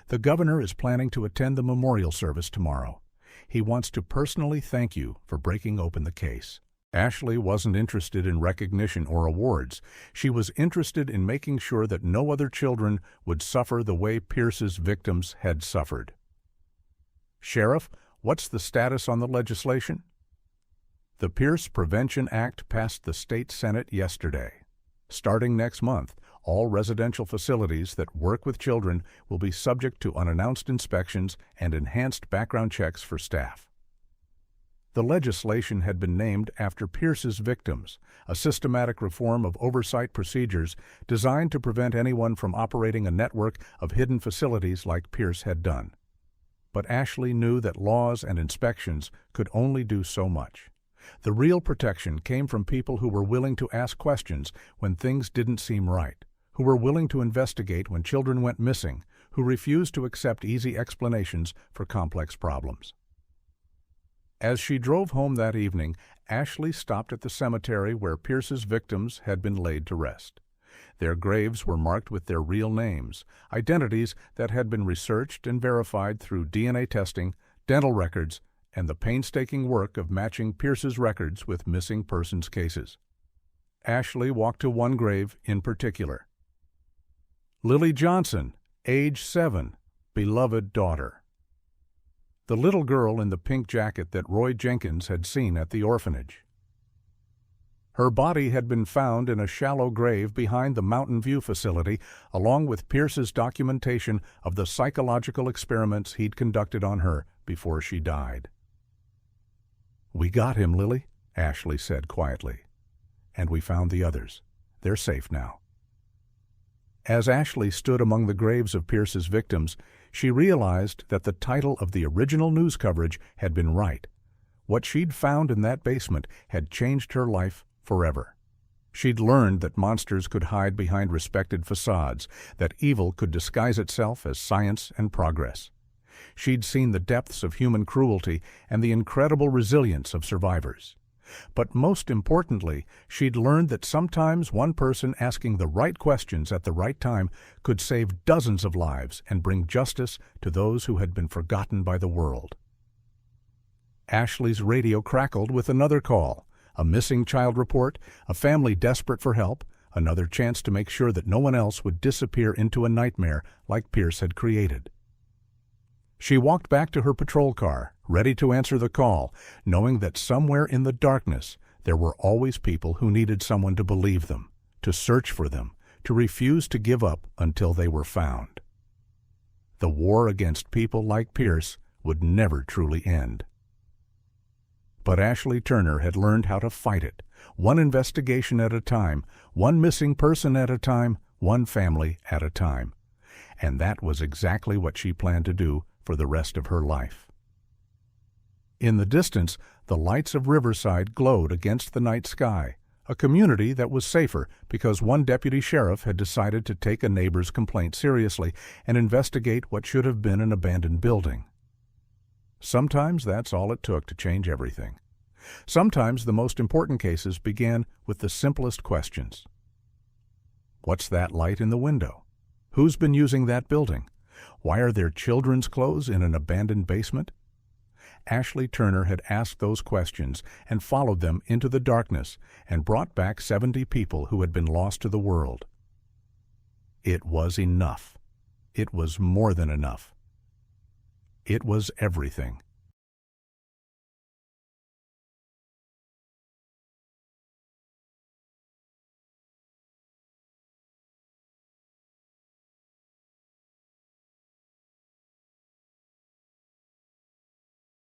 The governor is planning to attend the memorial service tomorrow. He wants to personally thank you for breaking open the case. Ashley wasn't interested in recognition or awards. She was interested in making sure that no other children would suffer the way Pierce's victims had suffered. Sheriff, what's the status on the legislation? The Pierce Prevention Act passed the state Senate yesterday. Starting next month, all residential facilities that work with children will be subject to unannounced inspections and enhanced background checks for staff. The legislation had been named after Pierce's victims, a systematic reform of oversight procedures designed to prevent anyone from operating a network of hidden facilities like Pierce had done. But Ashley knew that laws and inspections could only do so much. The real protection came from people who were willing to ask questions when things didn't seem right, who were willing to investigate when children went missing, who refused to accept easy explanations for complex problems. As she drove home that evening, Ashley stopped at the cemetery where Pierce's victims had been laid to rest. Their graves were marked with their real names, identities that had been researched and verified through DNA testing, dental records, and the painstaking work of matching Pierce's records with missing persons cases. Ashley walked to one grave in particular. Lily Johnson, age 7, beloved daughter. The little girl in the pink jacket that Roy Jenkins had seen at the orphanage. Her body had been found in a shallow grave behind the Mountain View facility, along with Pierce's documentation of the psychological experiments he'd conducted on her before she died. "We got him, Lily," Ashley said quietly. "And we found the others. They're safe now." As Ashley stood among the graves of Pierce's victims, she realized that the title of the original news coverage had been right. What she'd found in that basement had changed her life forever. She'd learned that monsters could hide behind respected facades, that evil could disguise itself as science and progress. She'd seen the depths of human cruelty and the incredible resilience of survivors. But most importantly, she'd learned that sometimes one person asking the right questions at the right time could save dozens of lives and bring justice to those who had been forgotten by the world. Ashley's radio crackled with another call, a missing child report, a family desperate for help, another chance to make sure that no one else would disappear into a nightmare like Pierce had created. She walked back to her patrol car, ready to answer the call, knowing that somewhere in the darkness there were always people who needed someone to believe them, to search for them, to refuse to give up until they were found. The war against people like Pierce would never truly end. But Ashley Turner had learned how to fight it, one investigation at a time, one missing person at a time, one family at a time. And that was exactly what she planned to do for the rest of her life. In the distance, the lights of Riverside glowed against the night sky, a community that was safer because one deputy sheriff had decided to take a neighbor's complaint seriously and investigate what should have been an abandoned building. Sometimes that's all it took to change everything. Sometimes the most important cases began with the simplest questions. What's that light in the window? Who's been using that building? Why are there children's clothes in an abandoned basement? Ashley Turner had asked those questions and followed them into the darkness and brought back 70 people who had been lost to the world. It was enough. It was more than enough. It was everything.